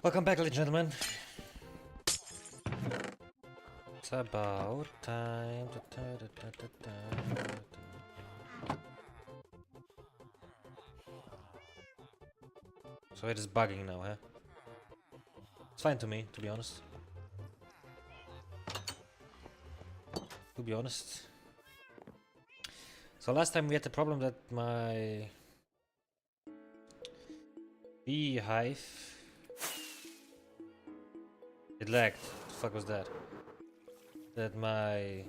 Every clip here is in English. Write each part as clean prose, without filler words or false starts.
Welcome back, ladies and gentlemen. It's about time. So it is bugging now, huh? It's fine to me, to be honest. So last time we had the problem that my beehive, it lagged. What the fuck was that? That my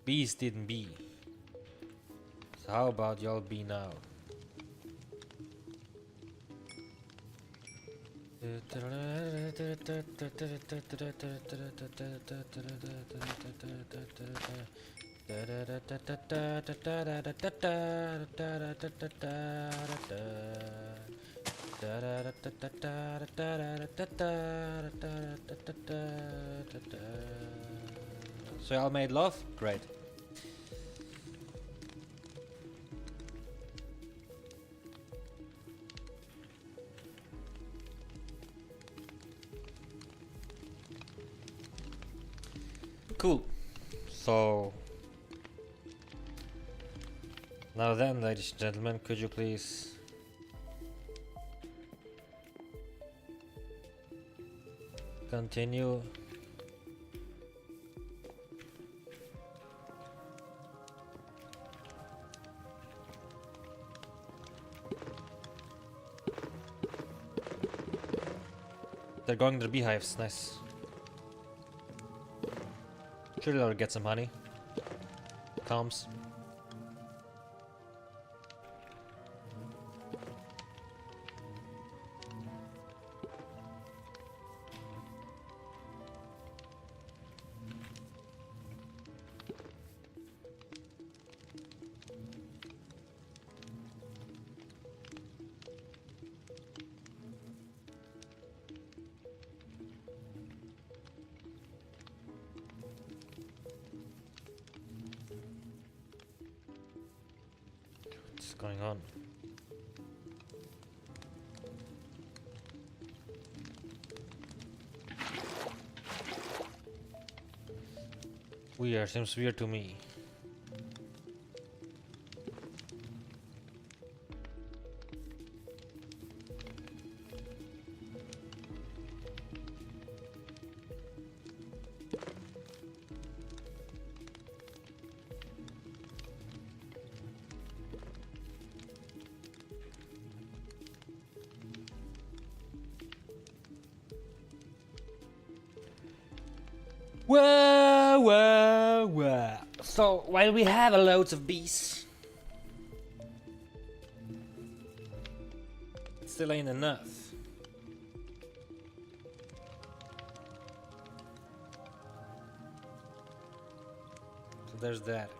bees didn't bee. So how about y'all bee now? So y'all made love? Great. Cool. So now then, ladies and gentlemen, could you please continue? They're going to the beehives, nice. Surely I'll get some honey. Combs. What's going on? Weird, seems weird to me. Whoa. So while we have a loads of bees, it still ain't enough. So there's that.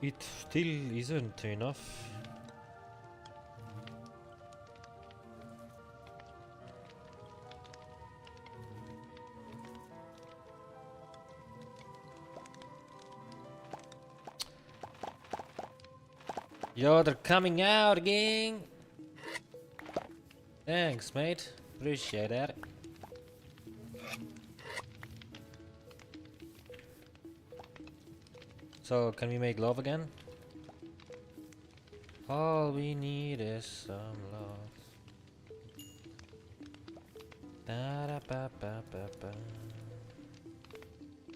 It still isn't enough. Yo, they're coming out, gang! Thanks, mate. Appreciate that. So, can we make love again? All we need is some love. Da-da-ba-ba-ba-ba.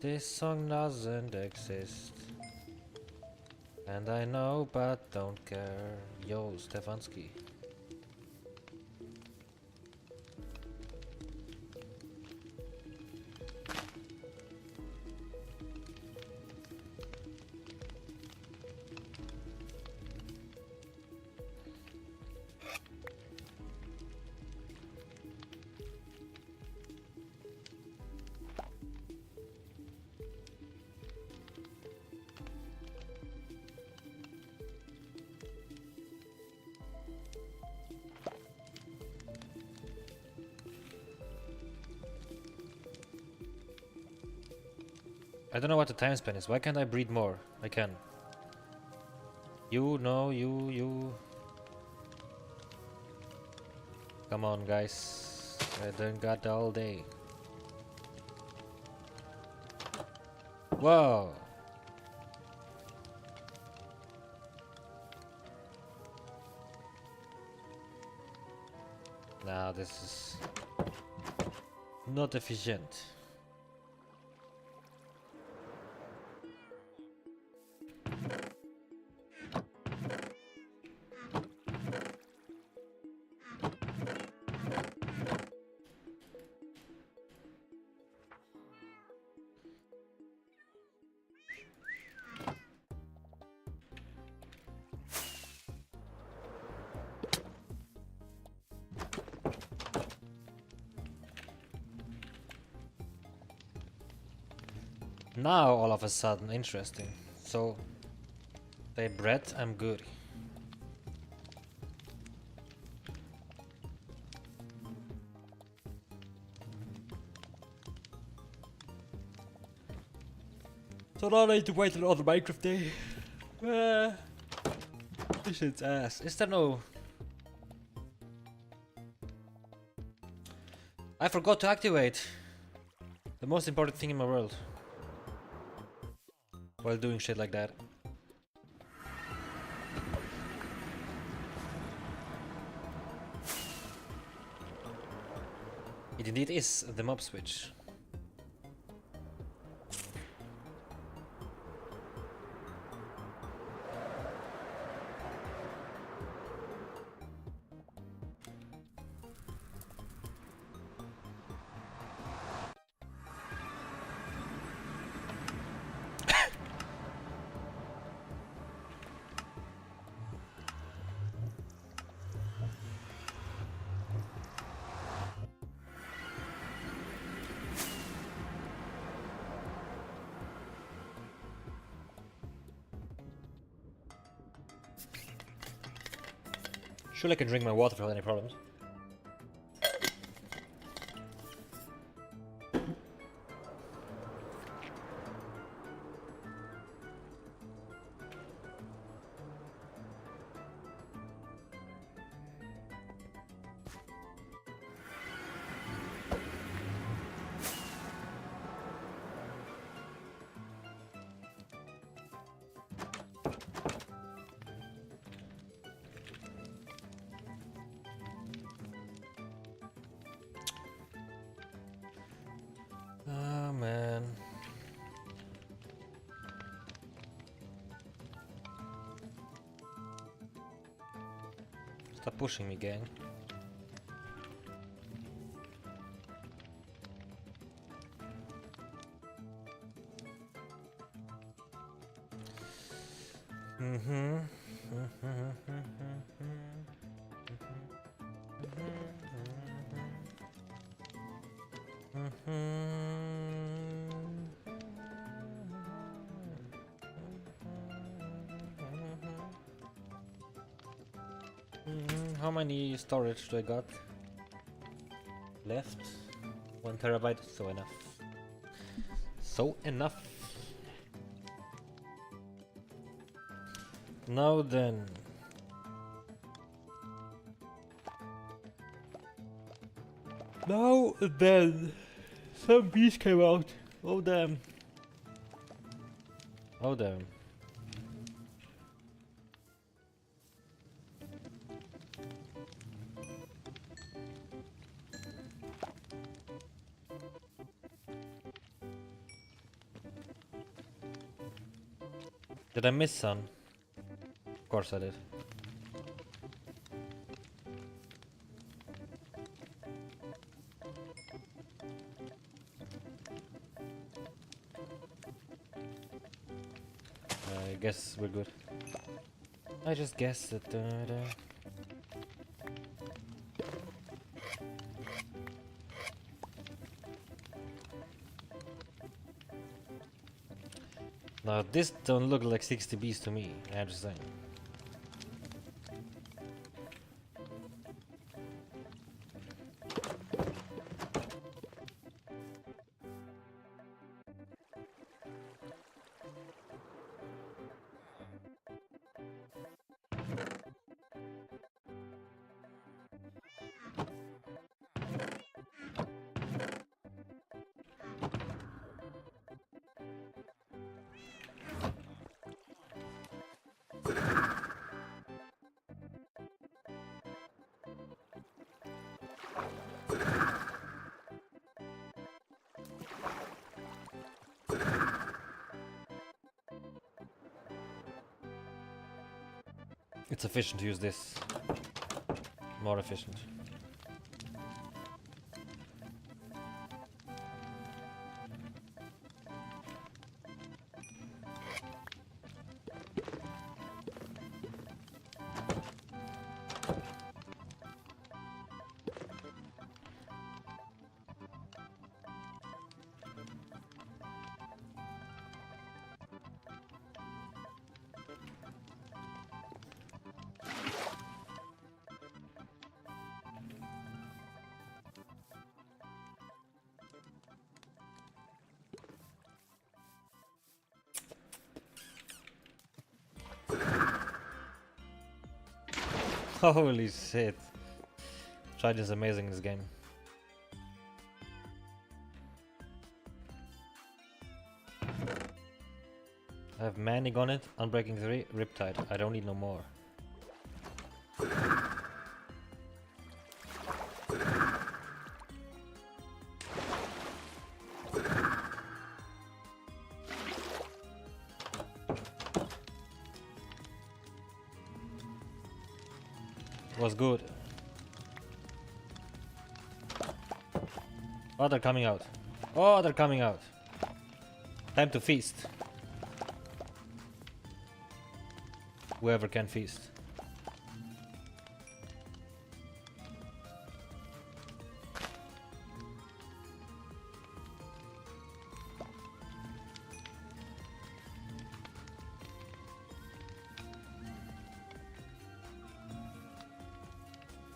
This song doesn't exist. And I know, but don't care. Yo, Stefanski. I don't know what the time span is. Why can't I breed more? I can. You know, you. Come on, guys. I don't got all day. Whoa. Now this is not efficient. Now all of a sudden interesting. So they bread, I'm good. So now I need to wait another Minecraft day. This shit's ass. Is there no... I forgot to activate the most important thing in my world while doing shit like that. It indeed is the mob switch. Surely I can drink my water without any problems. Oh man. Stop pushing me, gang. How many storage do I got left? 1 terabyte, so enough. So enough. Now then. Now then. Some bees came out. Oh damn. Oh damn. Did I miss some? Of course I did. I guess we're good. I just guessed it. Now this don't look like 60 bees to me, I understand. It's efficient to use this. More efficient. Holy shit. Challange is amazing in this game. I have Manning on it, Unbreaking 3, Riptide. I don't need no more. Was good. Oh, they're coming out. Oh, they're coming out. Time to feast. Whoever can feast.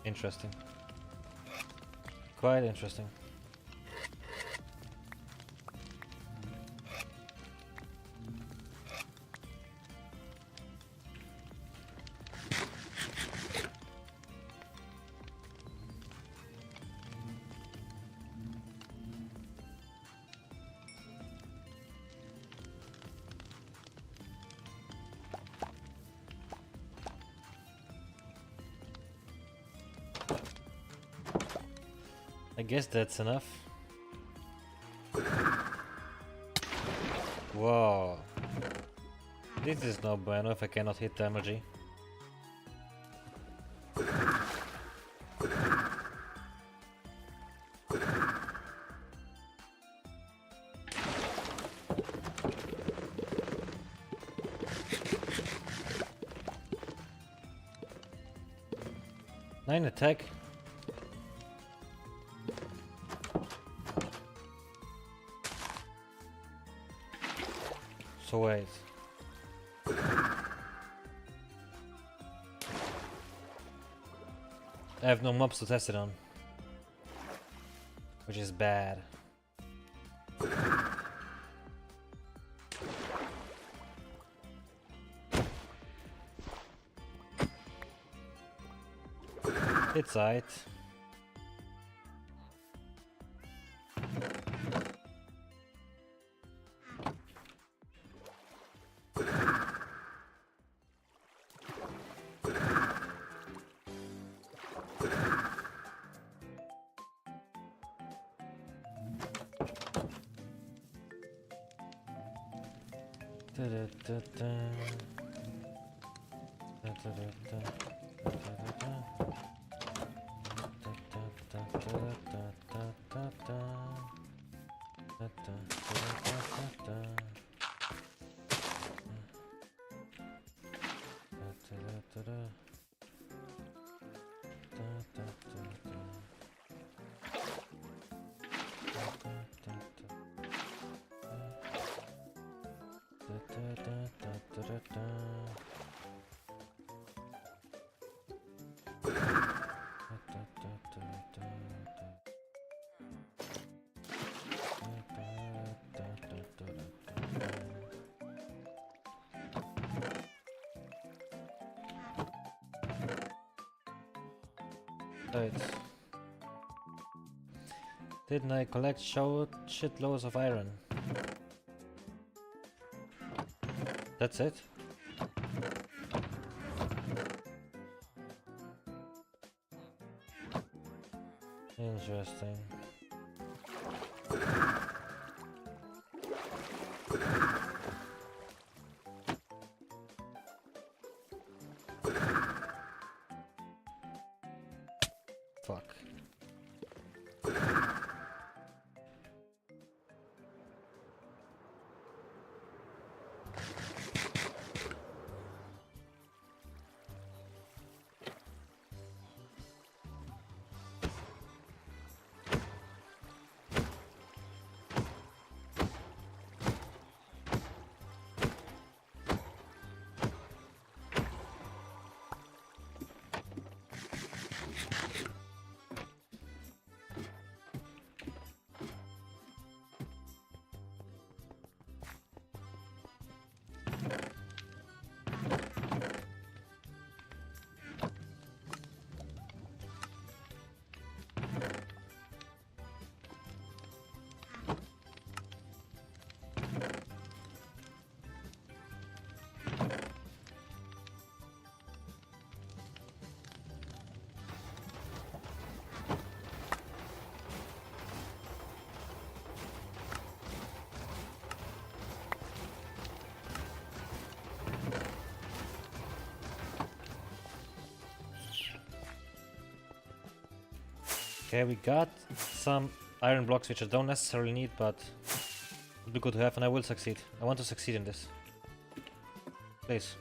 Interesting. Quite interesting. I guess that's enough. Whoa. This is no bueno if I cannot hit the emoji. Nine attack. So wait. I have no mobs to test it on, which is bad. It's aight. Right. Didn't I collect shitloads of iron? That's it? Interesting. Fuck. Okay, we got some iron blocks which I don't necessarily need, but it'll be good to have, and I will succeed. I want to succeed in this. Please.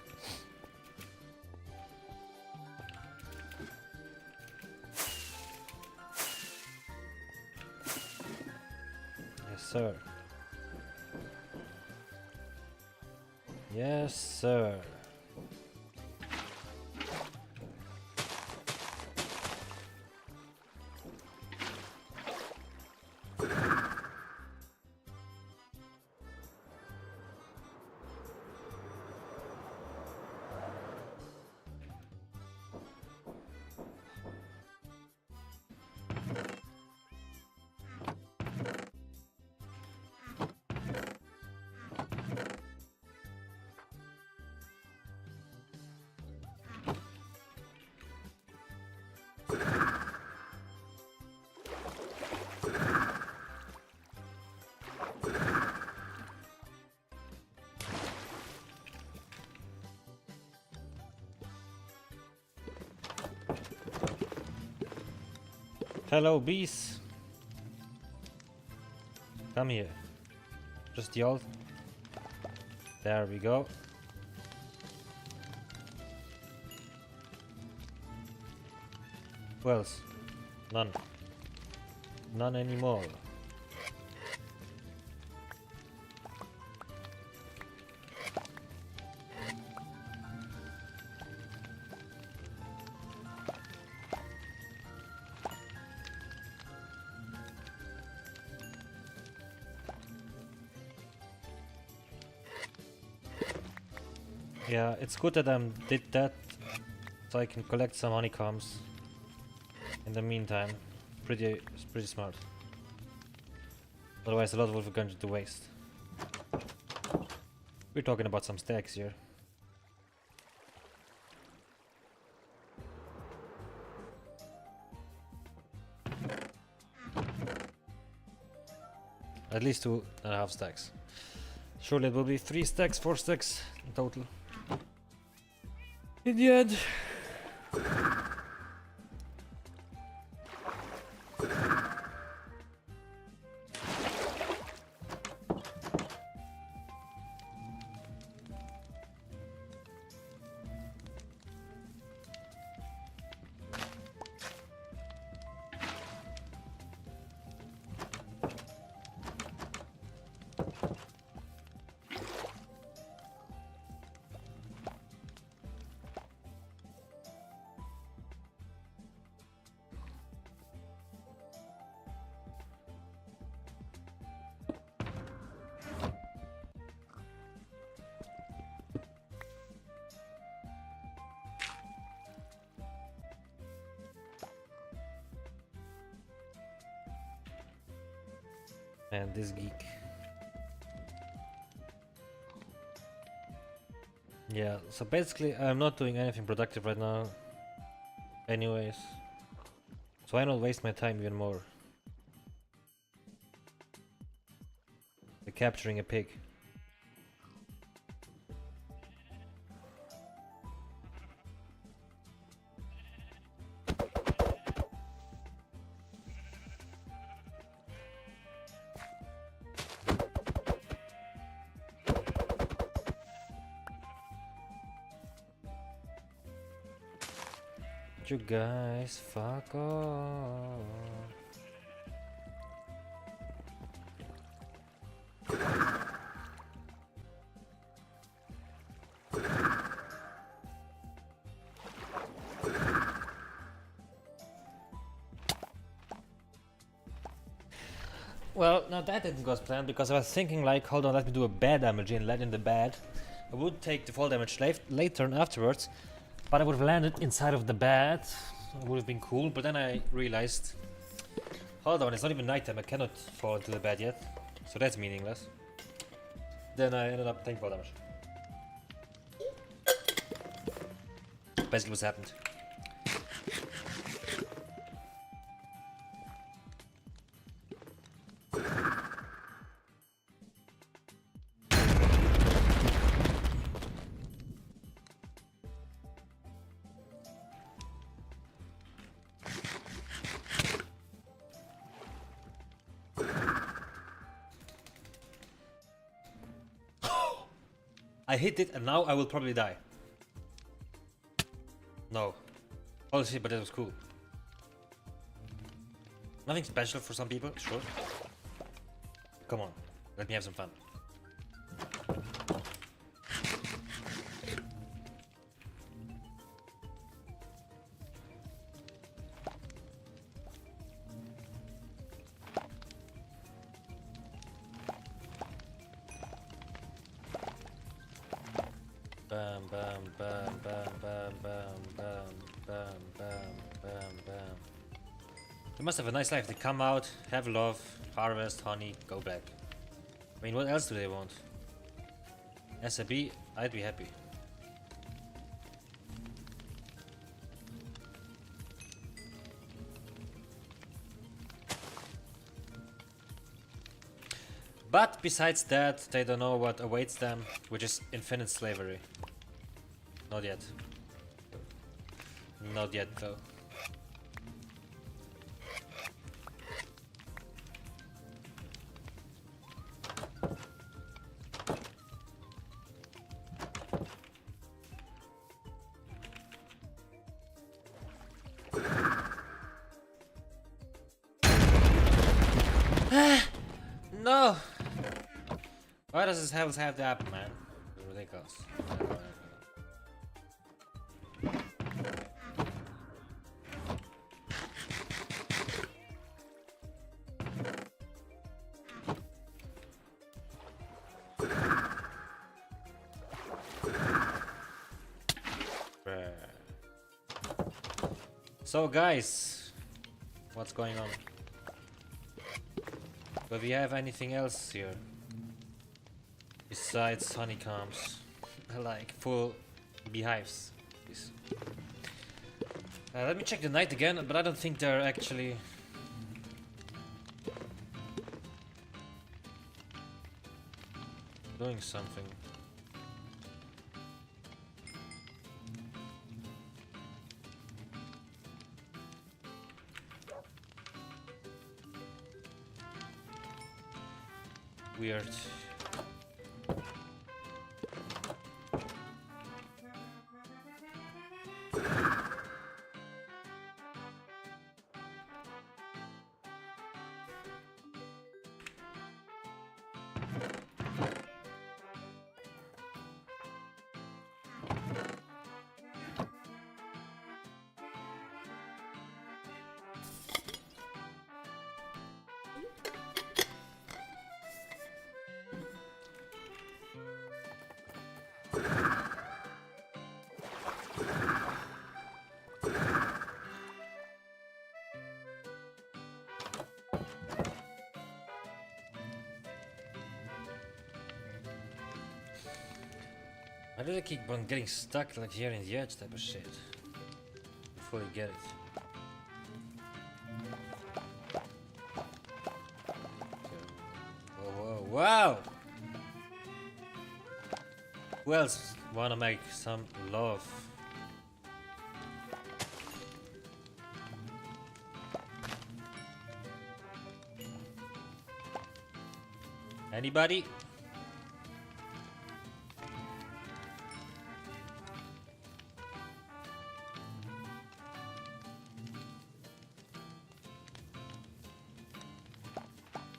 Yes, sir. Yes, sir. Hello, bees. Come here. Just the alt. There we go. Who else? None. None anymore. Yeah, it's good that I did that, so I can collect some honeycombs in the meantime. It's pretty smart. Otherwise a lot would have gone to waste. We're talking about some stacks here. At least 2.5 stacks. Surely it will be 3 stacks, 4 stacks in total. In the end. Man, this geek. Yeah, so basically I'm not doing anything productive right now. Anyways. So why not waste my time even more? By capturing a pig. You guys fuck off. Well, no, that didn't go as planned because I was thinking like, hold on, let me do a bad damage and let in the bad. I would take the fall damage later and afterwards, but I would have landed inside of the bed. It would have been cool, but then I realized, hold on, it's not even nighttime, I cannot fall into the bed yet. So that's meaningless. Then I ended up taking fall damage. Basically what's happened. I hit it and now I will probably die. No. Oh shit, but that was cool. Nothing special for some people, sure. Come on, let me have some fun. Bam, bam, bam, bam, bam, bam, bam, bam, bam, bam, bam. They must have a nice life. They come out, have love, harvest, honey, go back. I mean, what else do they want? As a bee, I'd be happy. But besides that, they don't know what awaits them, which is infinite slavery. Not yet. Not yet, though. No! Why does this have to happen, man? It's ridiculous. So guys, what's going on? Do we have anything else here? Besides honeycombs, like full beehives. Please. Let me check the night again, but I don't think they're actually doing something. Weird. I do keep on getting stuck like here in the edge type of shit. Before you get it. Whoa, whoa, wow! Who else wanna make some love? Anybody?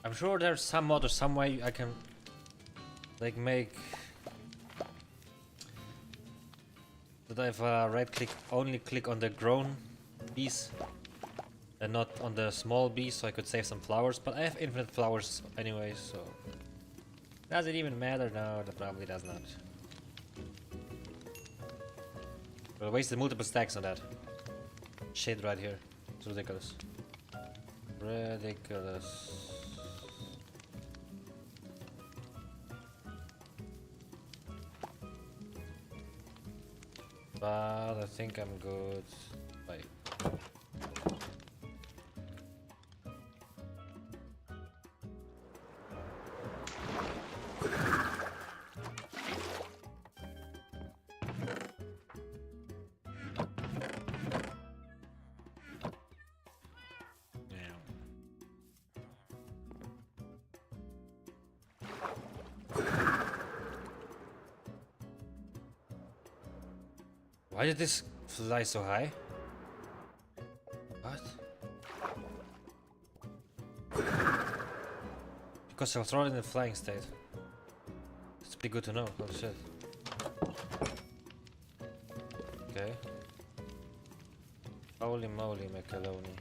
I'm sure there's some mod or some way I can like make that if I right click only click on the grown bees and not on the small bees, so I could save some flowers, but I have infinite flowers anyway, so does it even matter? No, that probably does not. But I wasted multiple stacks on that shit right here. It's ridiculous. Ridiculous. But I think I'm good. Bye. Why did this fly so high? What? Because I'll throw it in the flying state. It's pretty good to know. Oh shit. Okay. Holy moly, macaroni.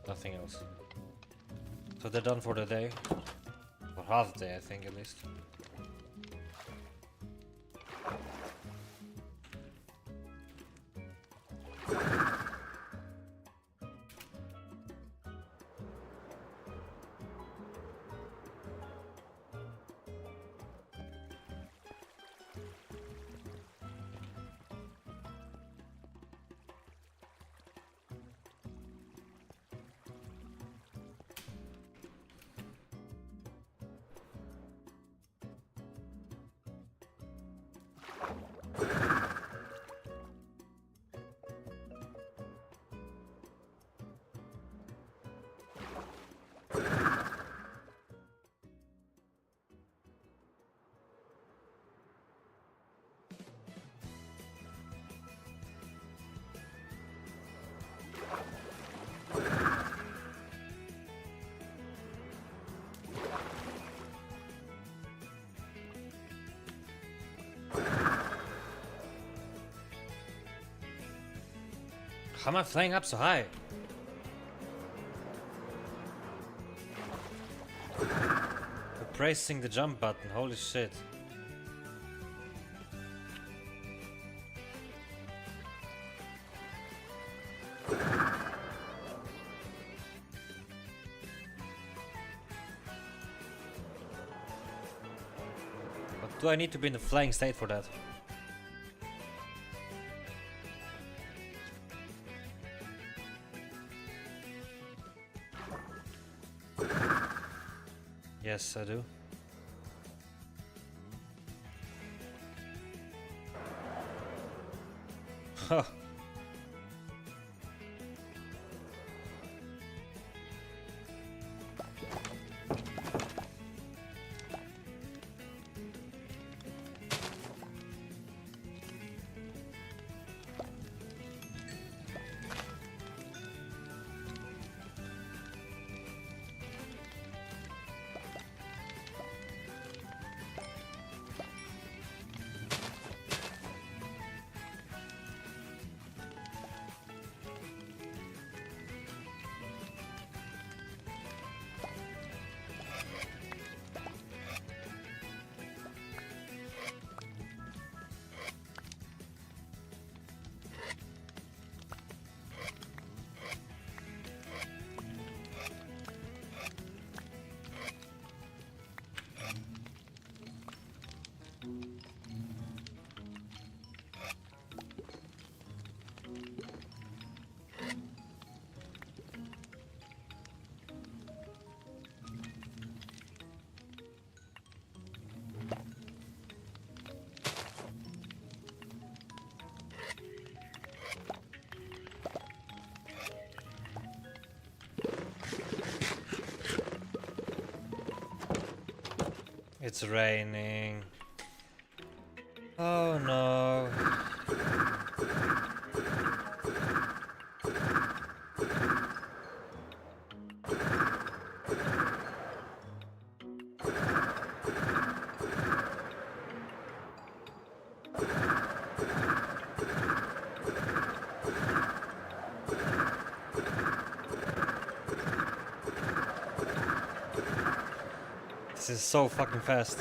Nothing else. So they're done for the day. For half the day, I think, at least. How am I flying up so high? Pressing the jump button, holy shit. But do I need to be in the flying state for that? Yes, I do. Huh. It's raining. Oh no. This is so fucking fast.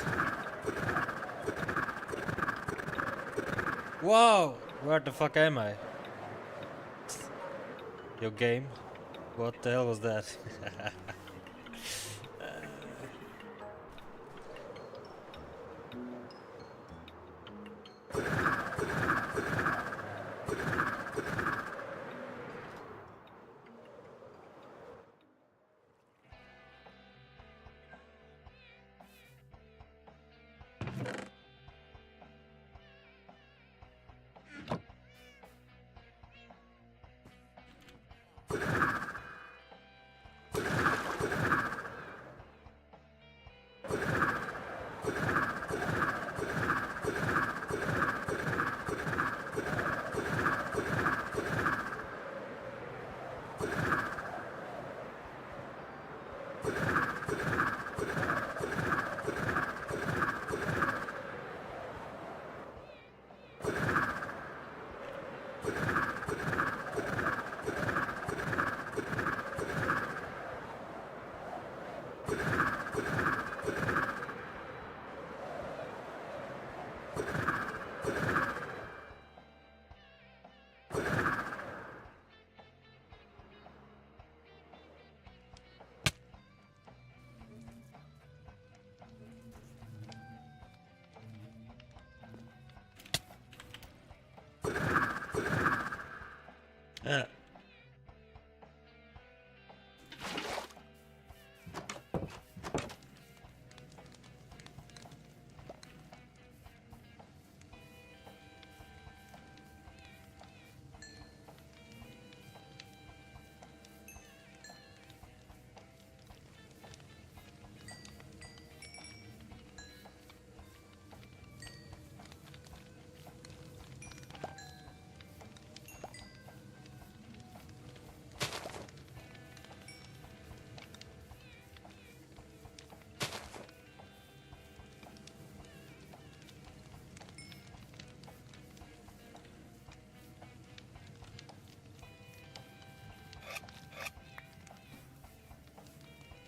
Whoa! Where the fuck am I? Your game? What the hell was that?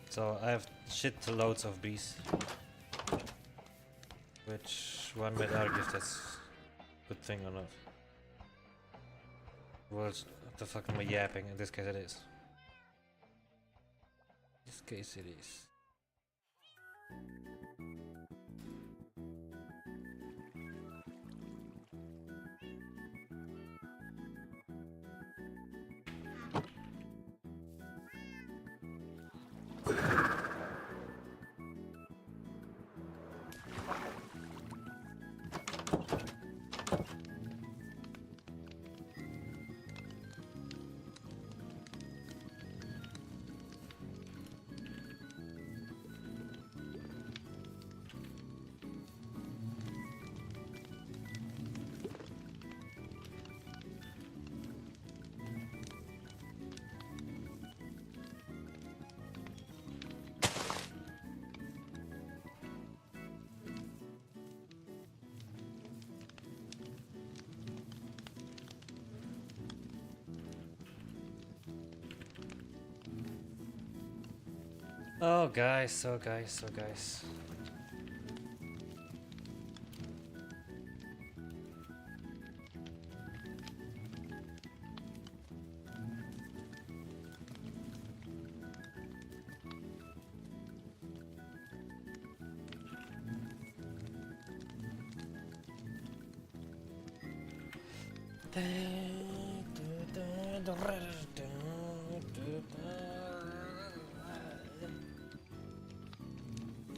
So I have shit loads of bees, which one might argue if that's a good thing or not. Well, what the fuck am I yapping? In this case it is. In this case it is. Oh guys, oh guys, oh guys.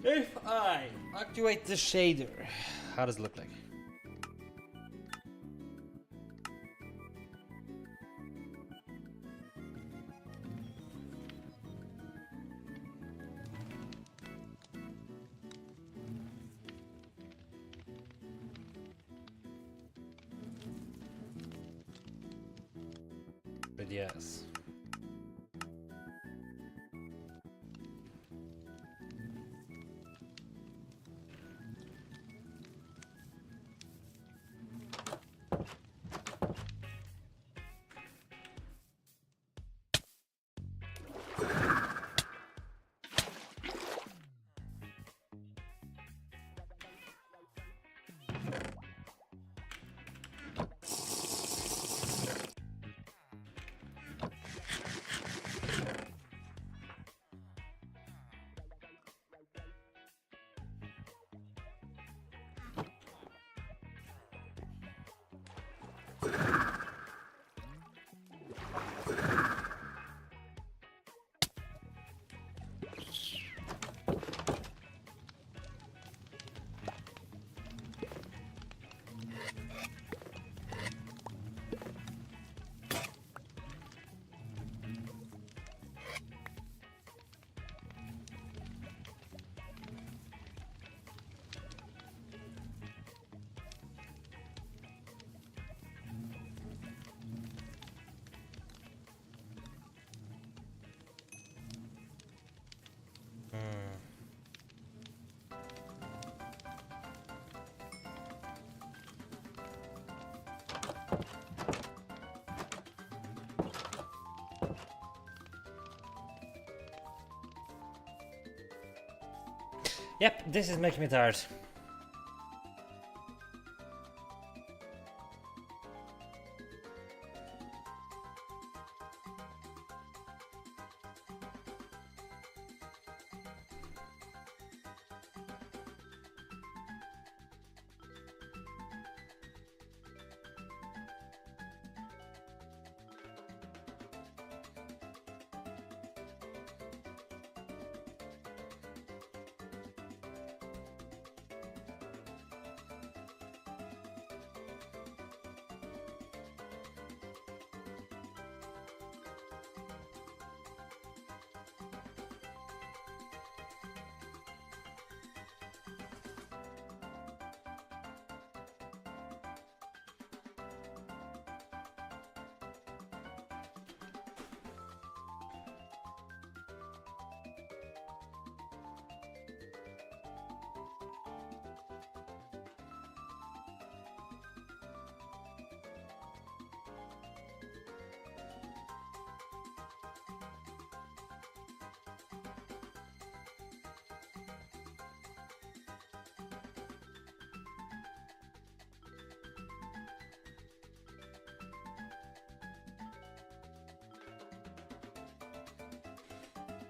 If I activate the shader, how does it look like? Yes. Yep, this is making me tired.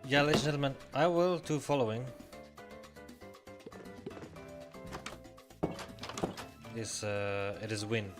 Yeah, ladies and gentlemen, I will do following. It is win.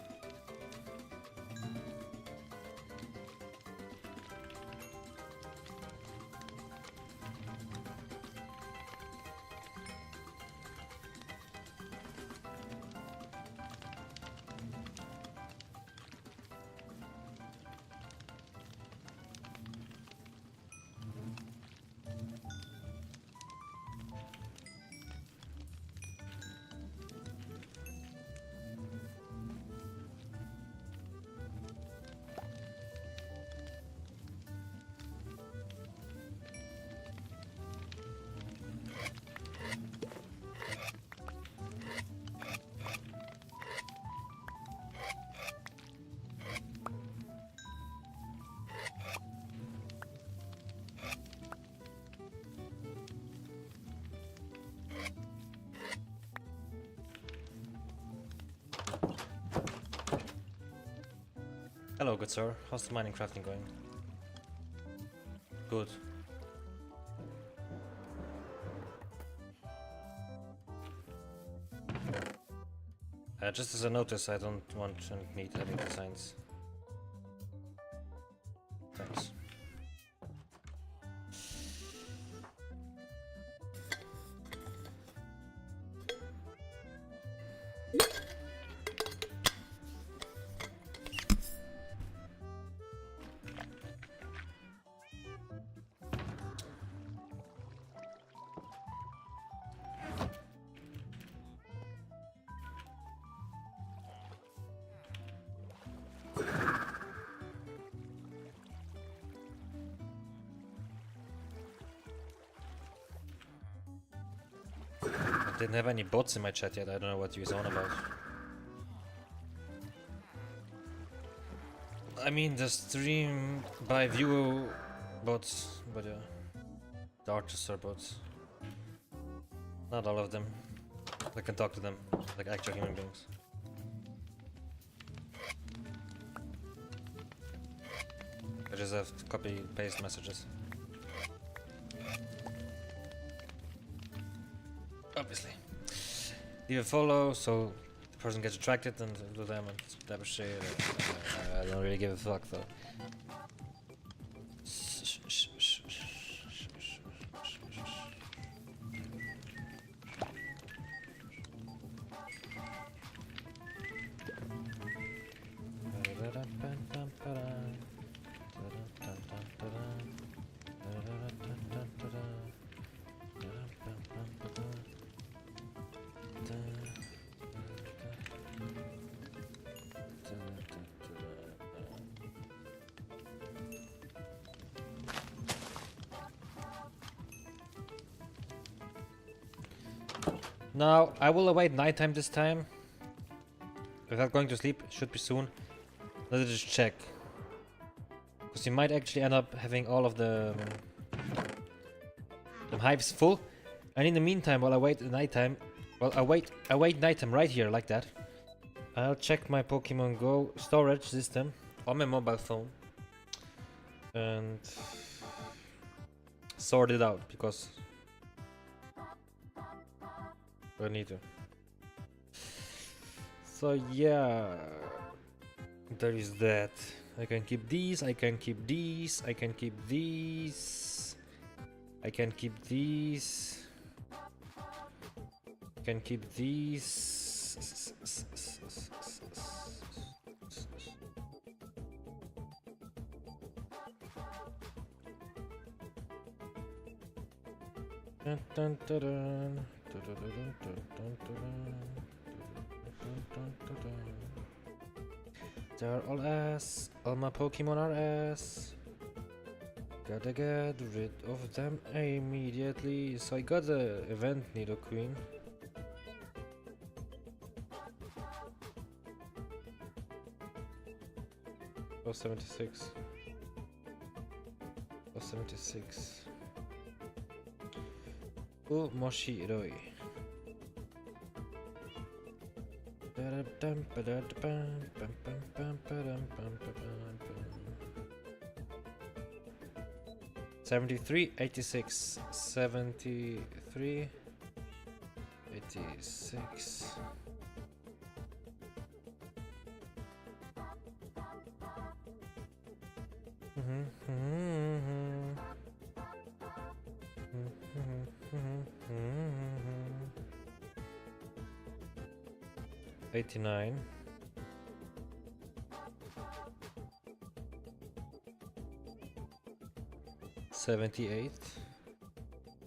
Hello, good sir. How's the mining crafting going? Good. Just as a notice, I don't want to meet any designs. Thanks. Didn't have any bots in my chat yet. I don't know what you're on about. I mean, the stream by view bots, but yeah, the artists are bots. Not all of them. I can talk to them like actual human beings. I just have to copy paste messages. Obviously. Leave a follow so the person gets attracted and do them and type of shit. I don't really give a fuck though. Now, I will await nighttime this time. Without going to sleep, should be soon. Let's just check. Because you might actually end up having all of the hives full. And in the meantime, while I wait nighttime, I wait nighttime right here, like that. I'll check my Pokemon Go storage system on my mobile phone. And sort it out, because I need to. So yeah, there is that. I can keep these, I can keep these, I can keep these, I can keep these, I can keep these. Dun, dun, dun, dun. They're all ass. All my Pokemon are ass. Gotta get rid of them immediately. So I got the event Nidoqueen. Oh, 76. Oh, 76. Oh, Moshiroi. 73, 86, 73, 86. $89. $78.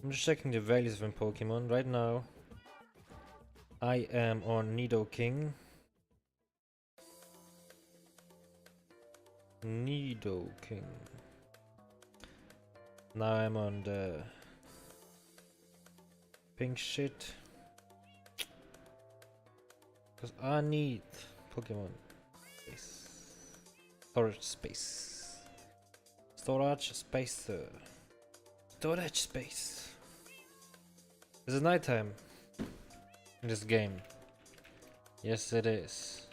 I'm just checking the values of my Pokemon right now. I am on Nidoking. Nidoking. Now I'm on the pink shit. Because I need Pokemon space. Storage space. Storage space. Storage space. Is it nighttime in this game? Yes, it is.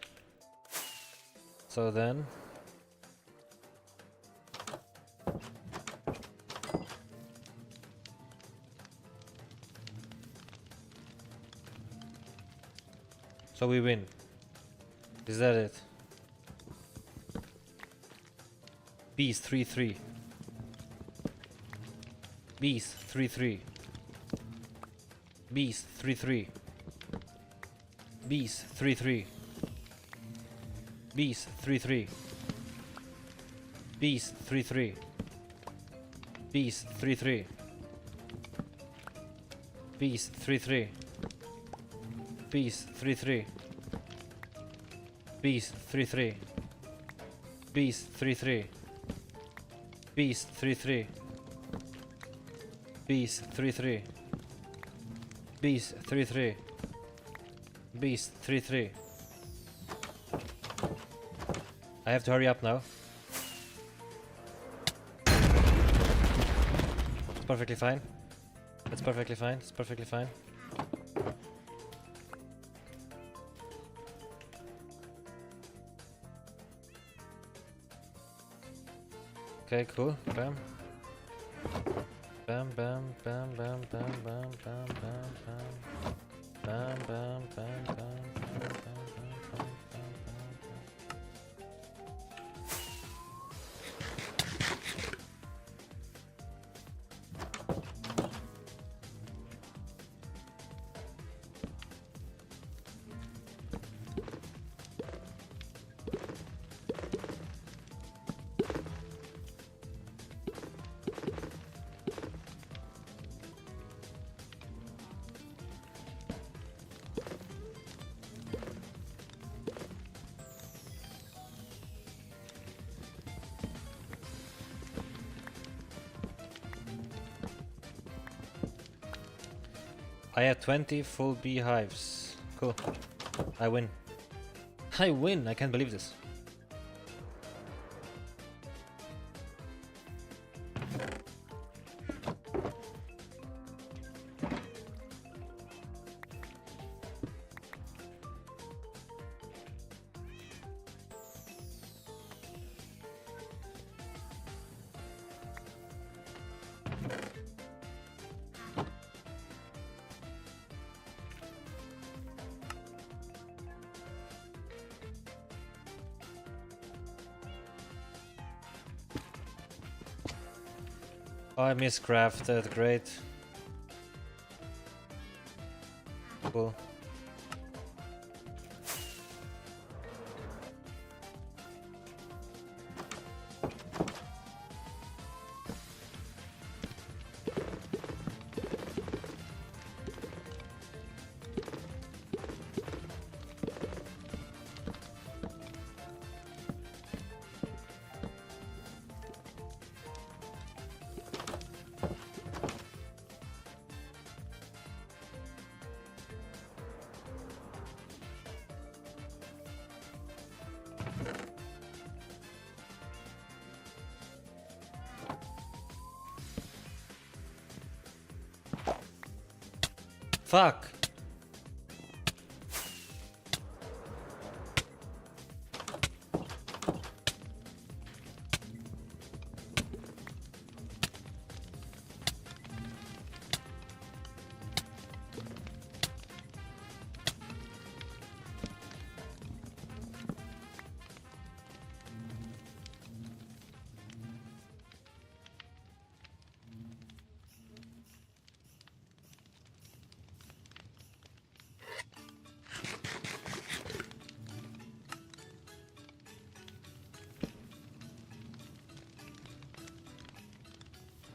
So then. So we win. Is that it? Beast 3-3. Beast 3-3. Beast 3-3. Beast 3-3. Beast 3-3. Beast 3-3. Beast 3-3. Beast 3-3. Beast 3-3. Beast 3-3. Beast 3-3. Beast 3-3. Beast 3-3. Beast 3-3. Beast 3-3. I have to hurry up now. It's perfectly fine. It's perfectly fine. It's perfectly fine. Okay, cool. Bam. Bam, bam, bam, bam, bam, bam, bam, bam, bam. Bam, bam, bam, bam, bam, bam, bam, bam, bam. I have 20 full beehives. Cool. I win. I win! I can't believe this. Oh, I miscrafted, great. Cool. Fuck!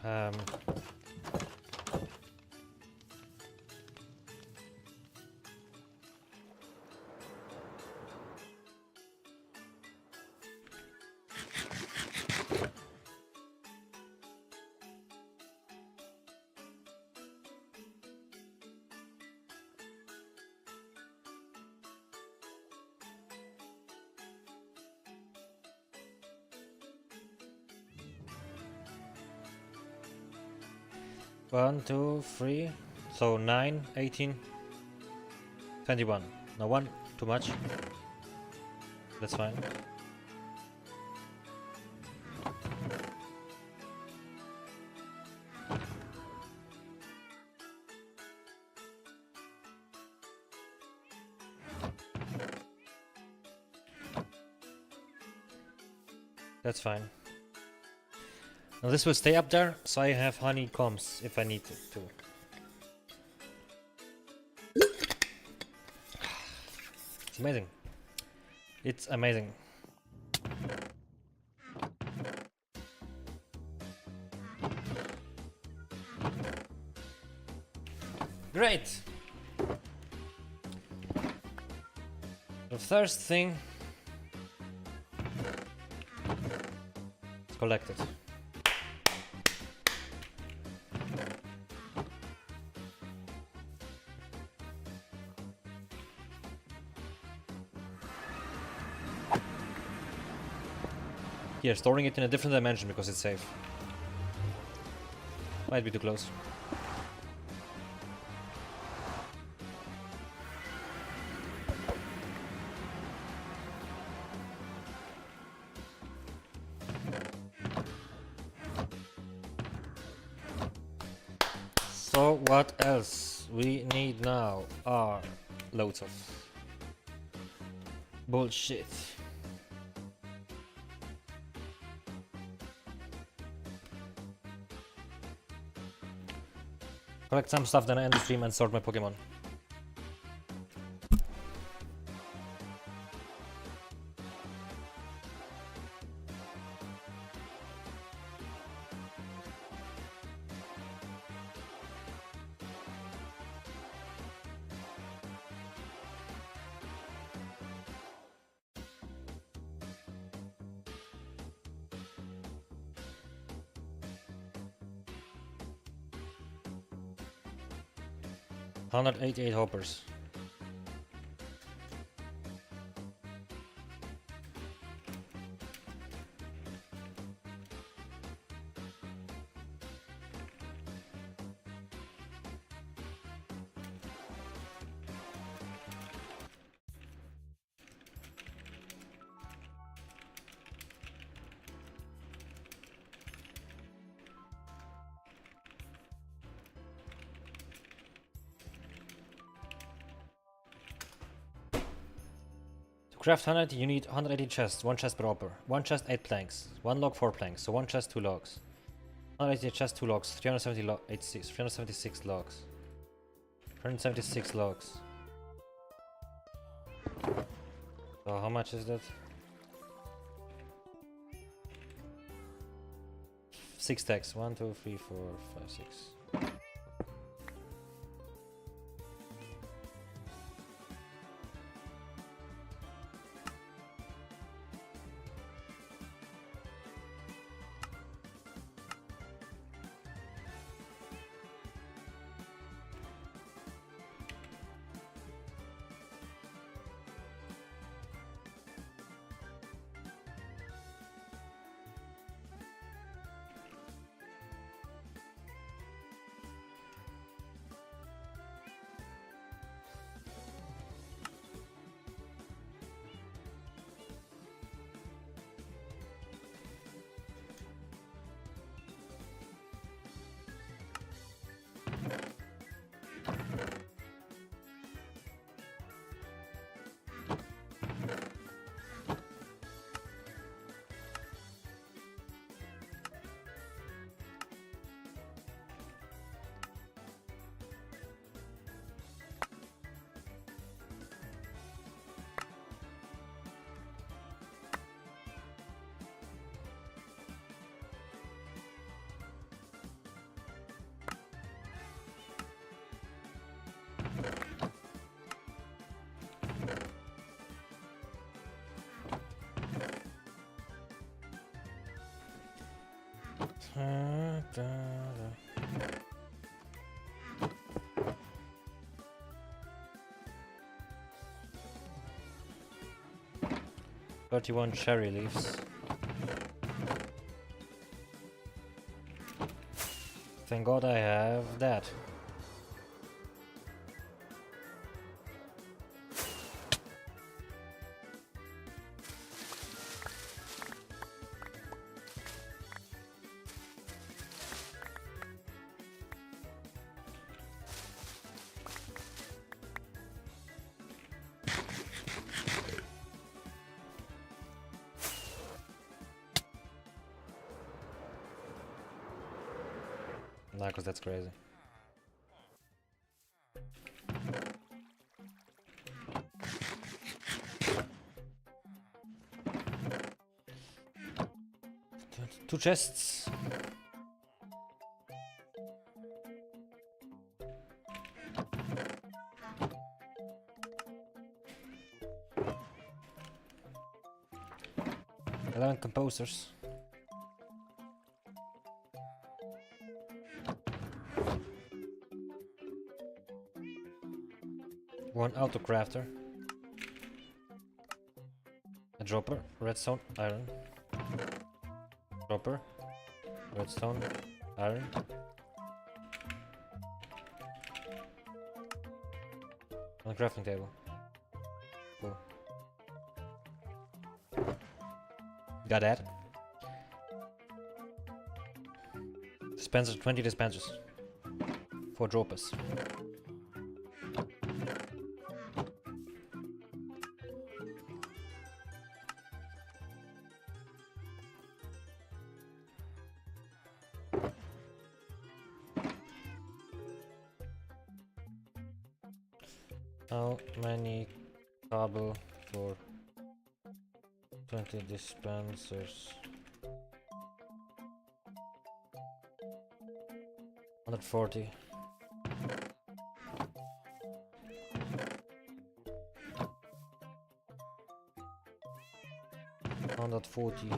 Um... One, two, three, so 9, 18, 21. No, one, too much. That's fine. That's fine. Now this will stay up there, so I have honeycombs if I need it to. It's amazing. It's amazing. Great! The first thing is collected. Here, storing it in a different dimension because it's safe. Might be too close. So what else we need now are loads of bullshit. Collect some stuff, then I end the stream and sort my Pokemon. $188 hoppers. To craft 100, you need 180 chests, 1 chest per hopper. 1 chest, 8 planks. 1 log, 4 planks. So 1 chest, 2 logs. 180 chests, 2 logs. 376 logs. 376 logs. So how much is that? 6 stacks. 1, 2, 3, 4, 5, 6. $31 cherry leaves. Thank God I have that. Nah, cause that's crazy. Two chests. Eleven composers. One auto crafter. A dropper, redstone, iron. Copper, redstone, iron. On the crafting table. Cool. Got that. Dispensers, 20 dispensers. 4 droppers. How many cable for 20 dispensers? 140. 140.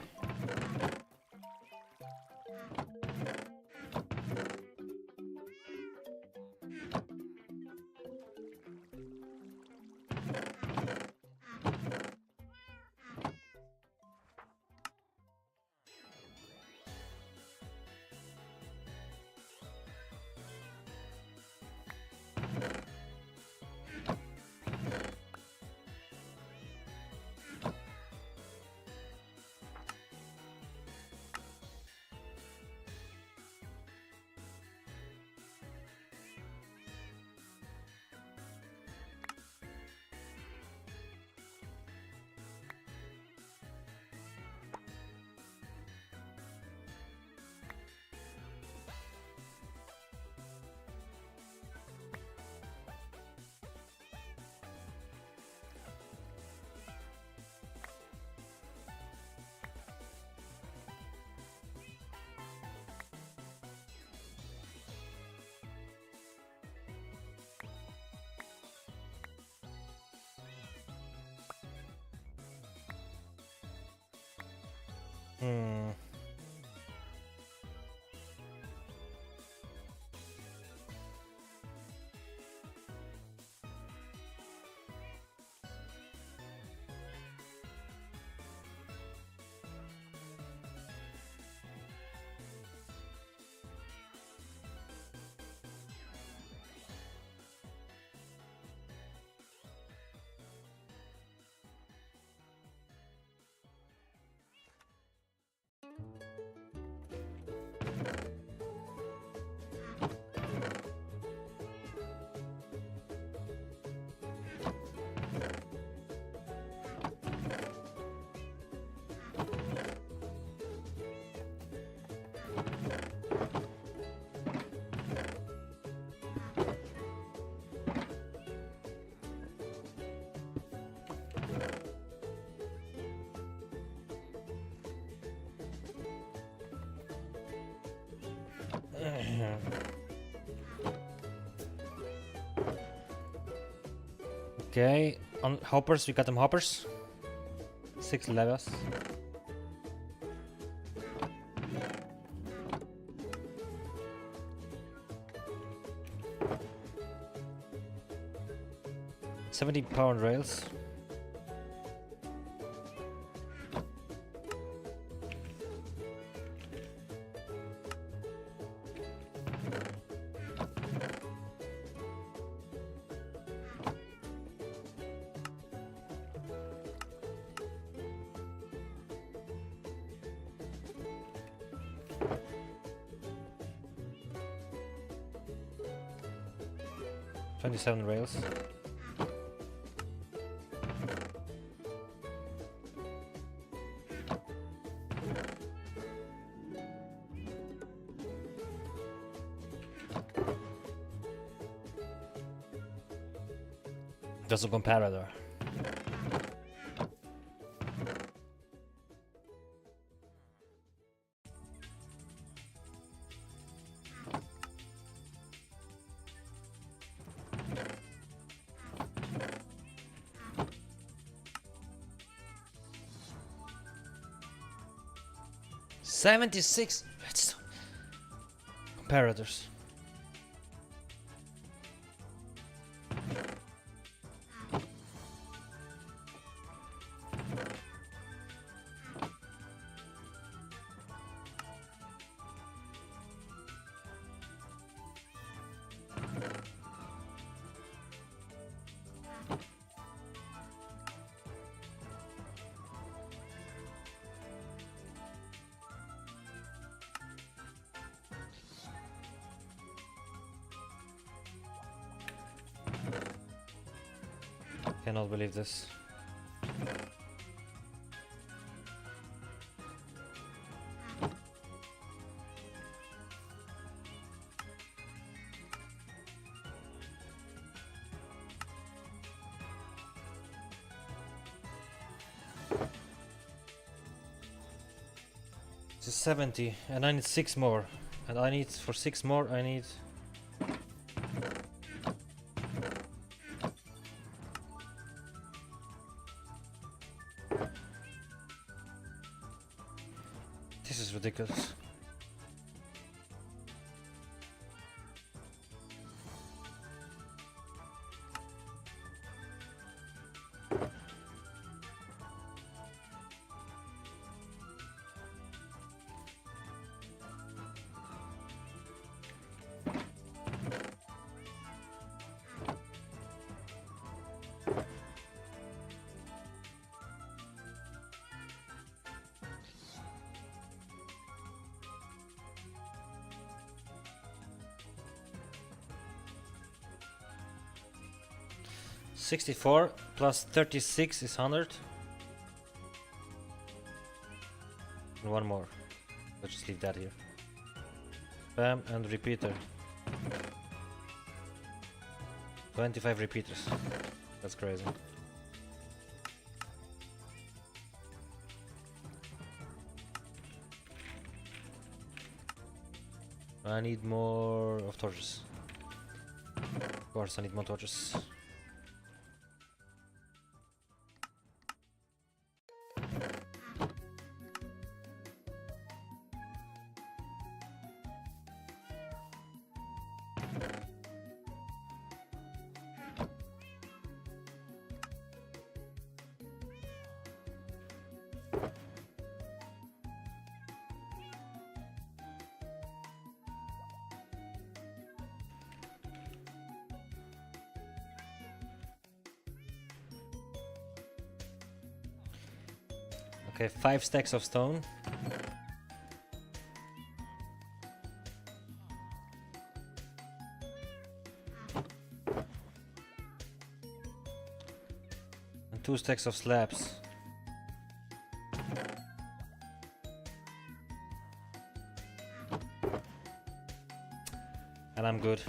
Hmm. Okay, on hoppers, we got them hoppers. 6 levels. £70 rails. $27 rails. Just a comparator. $76 redstone comparators. Cannot believe this. It's a 70 and I need 6 more. And I need, for 6 more, I need... This is ridiculous. $64 plus 36 is 100. And one more. Let's just leave that here. Bam, and repeater. 25 repeaters. That's crazy. I need more of torches. Of course, I need more torches. Okay, 5 stacks of stone. And 2 stacks of slabs. And I'm good.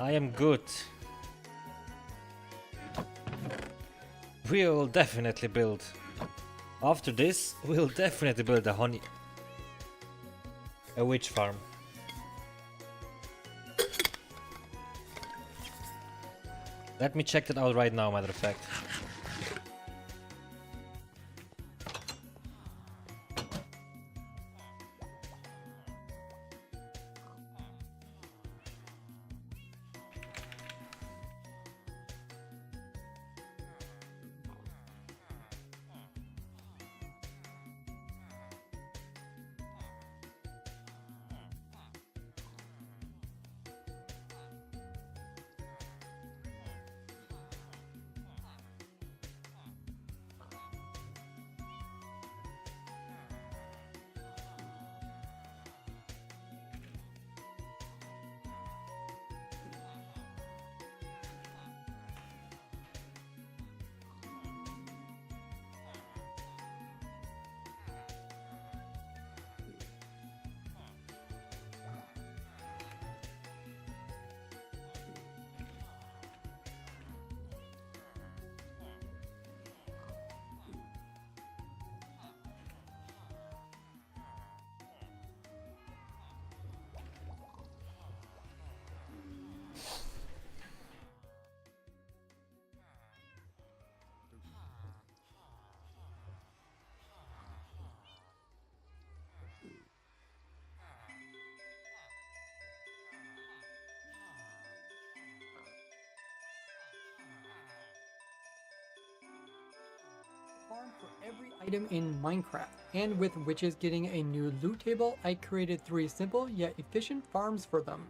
I am good. We'll definitely build. After this, we'll definitely build a witch farm. Let me check that out right now, matter of fact. Farm for every item in Minecraft, and with witches getting a new loot table, I created 3 simple yet efficient farms for them.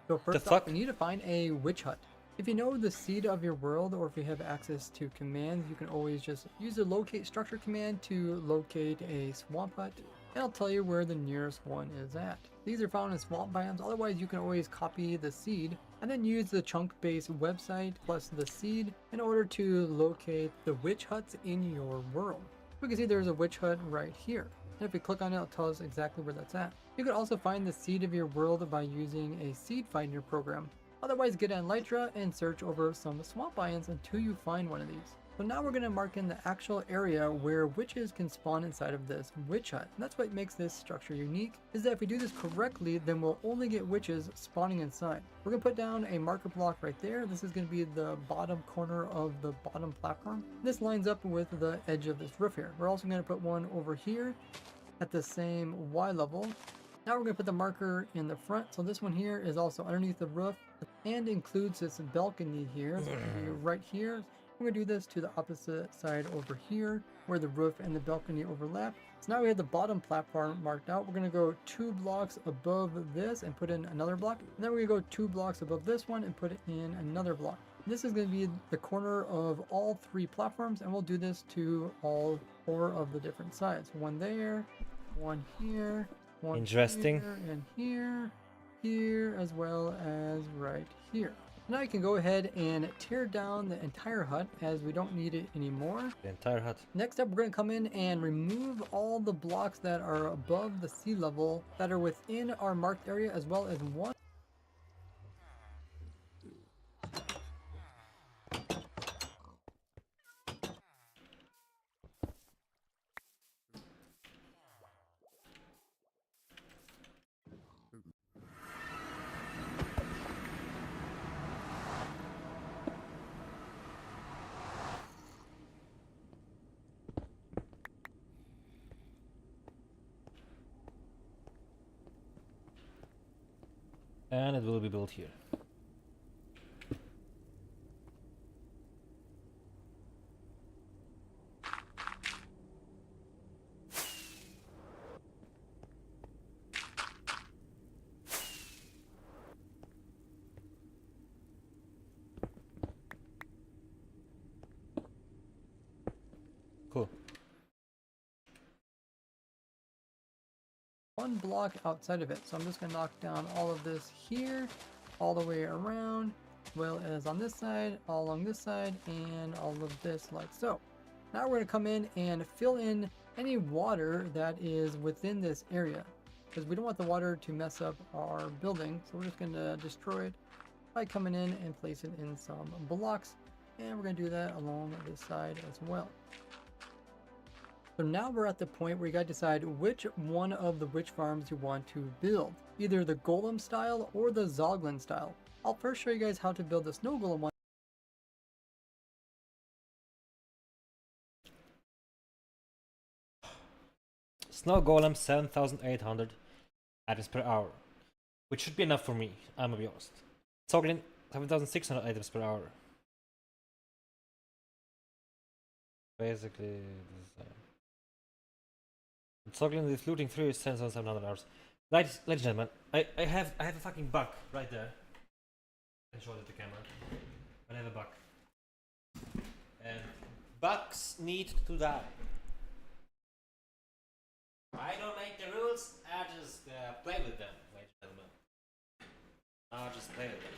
So first up, we need to find a witch hut. If you know the seed of your world, or if you have access to commands, you can always just use the locate structure command to locate a swamp hut and I'll tell you where the nearest one is at. These are found in swamp biomes, otherwise you can always copy the seed and then use the chunk-based website plus the seed in order to locate the witch huts in your world. We can see there's a witch hut right here. And if we click on it, it'll tell us exactly where that's at. You can also find the seed of your world by using a seed finder program. Otherwise, get on Lytra and search over some swamp biomes until you find one of these. So now we're going to mark in the actual area where witches can spawn inside of this witch hut. And that's what makes this structure unique, is that if we do this correctly, then we'll only get witches spawning inside. We're going to put down a marker block right there. This is going to be the bottom corner of the bottom platform. This lines up with the edge of this roof here. We're also going to put one over here at the same Y level. Now we're going to put the marker in the front. So this one here is also underneath the roof and includes this balcony here. So it's going to be right here. We're going to do this to the opposite side over here where the roof and the balcony overlap. So now we have the bottom platform marked out. We're going to go 2 blocks above this and put in another block. And then we're going to go 2 blocks above this one and put in another block. This is going to be the corner of all 3 platforms, and we'll do this to all 4 of the different sides. One there, one here, one Interesting. here, and here, here, as well as right here. Now you can go ahead and tear down the entire hut as we don't need it anymore. The entire hut. Next up, we're going to come in and remove all the blocks that are above the sea level that are within our marked area, as well as one. And it will be built here. Cool. One block outside of it. So I'm just going to knock down all of this here, all the way around, well as on this side, all along this side, and all of this like so. Now we're going to come in and fill in any water that is within this area, because we don't want the water to mess up our building. So we're just going to destroy it by coming in and place it in some blocks, and we're going to do that along this side as well. So now we're at the point where you gotta decide which one of the witch farms you want to build. Either the golem style or the zoglin style. I'll first show you guys how to build the snow golem one. Snow golem 7,800 items per hour. Which should be enough for me, I'm gonna be honest. Zoglin 7,600 items per hour. Basically Zoglin with looting 3 is 10,700 hours. Ladies and gentlemen, I have a fucking bug right there. I can show it to the camera. I have a bug. And bugs need to die. I don't make the rules, I just play with them, ladies and gentlemen. I'll just play with them.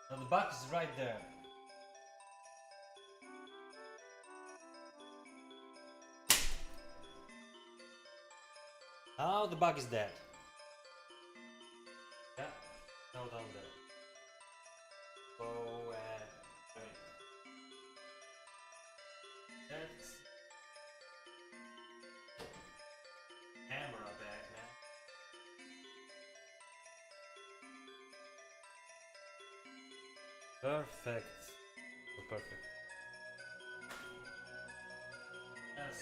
Now the bug is right there. Now the bug is dead. Yeah, now down there. Go and that's camera back, man. Perfect. Oh, perfect. Yes.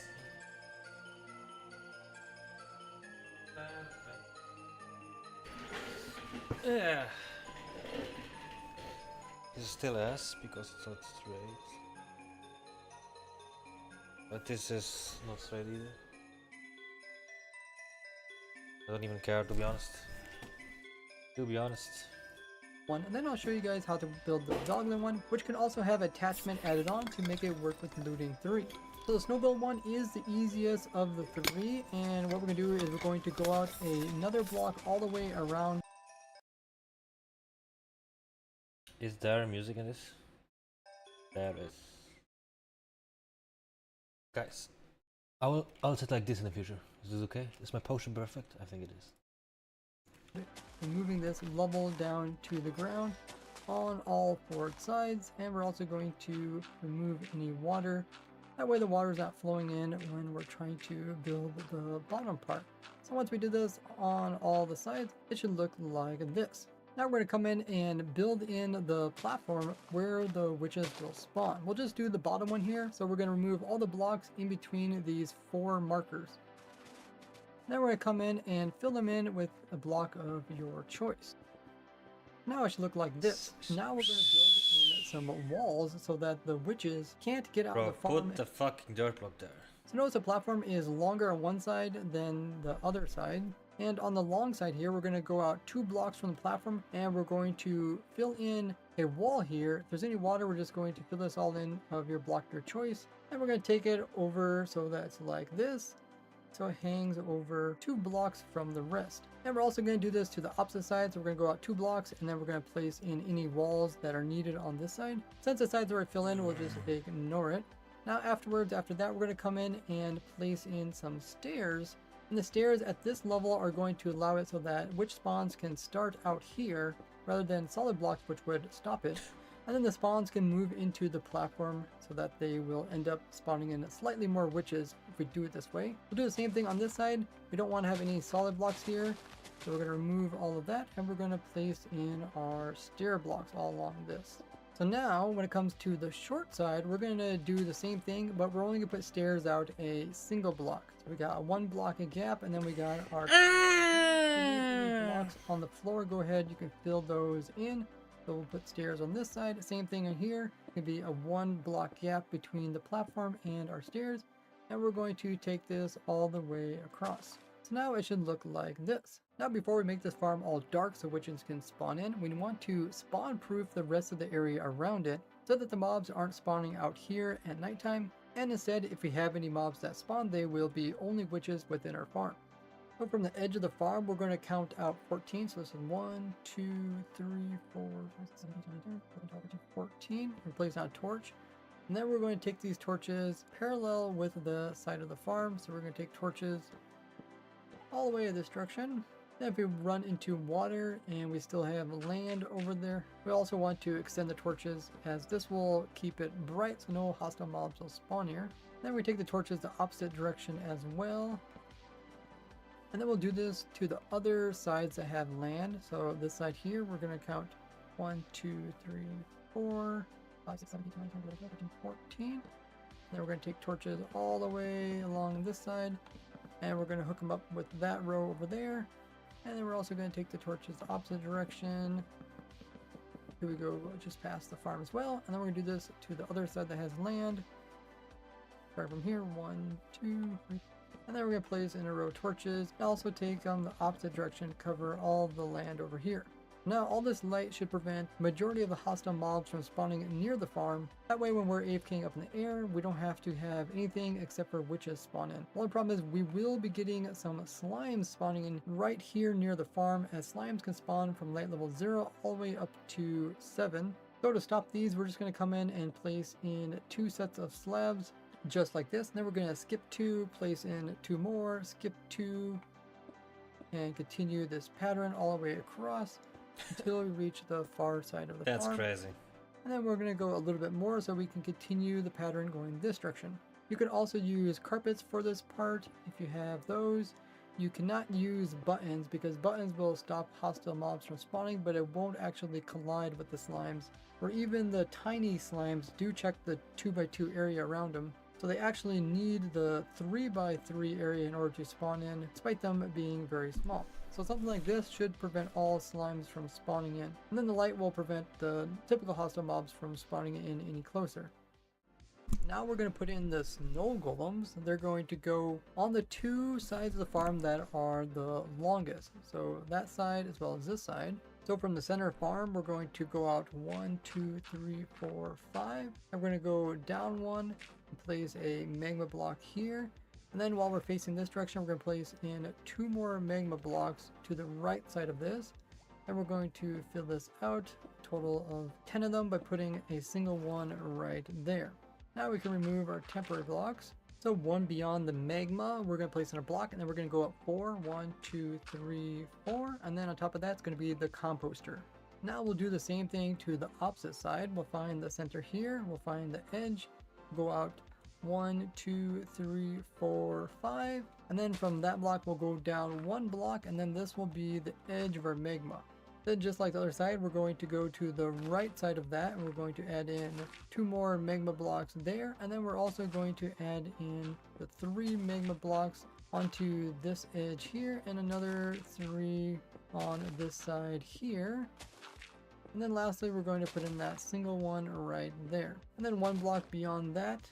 Perfect. Yeah. This is still S because it's not straight. But this is not straight either. I don't even care, to be honest. To be honest. And then I'll show you guys how to build the dogland one, which can also have attachment added on to make it work with looting 3. So the snow build one is the easiest of the 3, and what we're going to do is we're going to go out another block all the way around. Is there music in this? There is. Guys, I'll sit like this in the future. Is this okay? Is my potion perfect? I think it is. Moving this level down to the ground on all 4 sides, and we're also going to remove any water. That way the water is not flowing in when we're trying to build the bottom part. So once we do this on all the sides, it should look like this. Now we're going to come in and build in the platform where the witches will spawn. We'll just do the bottom one here. So we're going to remove all the blocks in between these 4 markers. Then we're going to come in and fill them in with a block of your choice. Now it should look like this. Now we're going to build in some walls so that the witches can't get out of the farm. Put the fucking dirt block there. So notice the platform is longer on one side than the other side. And on the long side here, we're going to go out 2 blocks from the platform, and we're going to fill in a wall here. If there's any water, we're just going to fill this all in of your block of your choice. And we're going to take it over so that's like this. So it hangs over 2 blocks from the rest. And we're also going to do this to the opposite side. So we're going to go out 2 blocks, and then we're going to place in any walls that are needed on this side. Since the sides already fill in, we'll just ignore it. Now after that, we're going to come in and place in some stairs. And the stairs at this level are going to allow it so that witch spawns can start out here rather than solid blocks, which would stop it. And then the spawns can move into the platform so that they will end up spawning in slightly more witches if we do it this way. We'll do the same thing on this side. We don't want to have any solid blocks here. So we're going to remove all of that, and we're going to place in our stair blocks all along this. So now when it comes to the short side, we're going to do the same thing, but we're only going to put stairs out a single block. So we got a 1 block a gap, and then we got our 3 blocks on the floor. Go ahead, you can fill those in. So we'll put stairs on this side. Same thing on here. It could be a 1 block gap between the platform and our stairs. And we're going to take this all the way across. So now it should look like this. Now before we make this farm all dark so witches can spawn in, we want to spawn proof the rest of the area around it so that the mobs aren't spawning out here at nighttime. And instead, if we have any mobs that spawn, they will be only witches within our farm. So from the edge of the farm, we're going to count out 14. So this is 1, 2, 3, 4, 14. And place down a torch. And then we're going to take these torches parallel with the side of the farm. So we're going to take torches all the way in this direction. Then if we run into water and we still have land over there, we also want to extend the torches, as this will keep it bright so no hostile mobs will spawn here. Then we take the torches the opposite direction as well. And then we'll do this to the other sides that have land. So this side here, we're going to count 1, 2, 3, 4, 5, 6, 7, 8, 9, 10, 11, 12, 13, 14. Then we're going to take torches all the way along this side, and we're going to hook them up with that row over there. And then we're also going to take the torches the opposite direction. Here we go, just past the farm as well. And then we're going to do this to the other side that has land. Start from here, 1, 2, 3. And then we're going to place in a row of torches. And also take the opposite direction to cover all the land over here. Now all this light should prevent the majority of the hostile mobs from spawning near the farm. That way when we're AFKing up in the air, we don't have to have anything except for witches spawn in. The only problem is we will be getting some slimes spawning in right here near the farm, as slimes can spawn from light level 0 all the way up to 7. So to stop these, we're just going to come in and place in 2 sets of slabs just like this. And then we're going to skip 2, place in 2 more, skip 2, and continue this pattern all the way across until we reach the far side of the farm. That's crazy. And then we're going to go a little bit more so we can continue the pattern going this direction. You can also use carpets for this part if you have those. You cannot use buttons because buttons will stop hostile mobs from spawning, but it won't actually collide with the slimes. Or even the tiny slimes do check the 2x2 area around them. So they actually need the 3x3 area in order to spawn in, despite them being very small. So something like this should prevent all slimes from spawning in. And then the light will prevent the typical hostile mobs from spawning in any closer. Now we're going to put in the snow golems. They're going to go on the two sides of the farm that are the longest. So that side as well as this side. So from the center farm, we're going to go out 1, 2, 3, 4, 5. And we're going to go down one and place a magma block here. And then while we're facing this direction, we're going to place in 2 more magma blocks to the right side of this. And we're going to fill this out, a total of 10 of them by putting a single one right there. Now we can remove our temporary blocks. So one beyond the magma, we're going to place in a block, and then we're going to go up 4. 1, 2, 3, 4. And then on top of that, it's going to be the composter. Now we'll do the same thing to the opposite side. We'll find the center here. We'll find the edge. Go out 1, 2, 3, 4, 5. And then from that block, we'll go down 1 block, and then this will be the edge of our magma. Then just like the other side, we're going to go to the right side of that, and we're going to add in 2 more magma blocks there, and then we're also going to add in the 3 magma blocks onto this edge here, and another 3 on this side here. And then lastly, we're going to put in that single one right there. And then 1 block beyond that,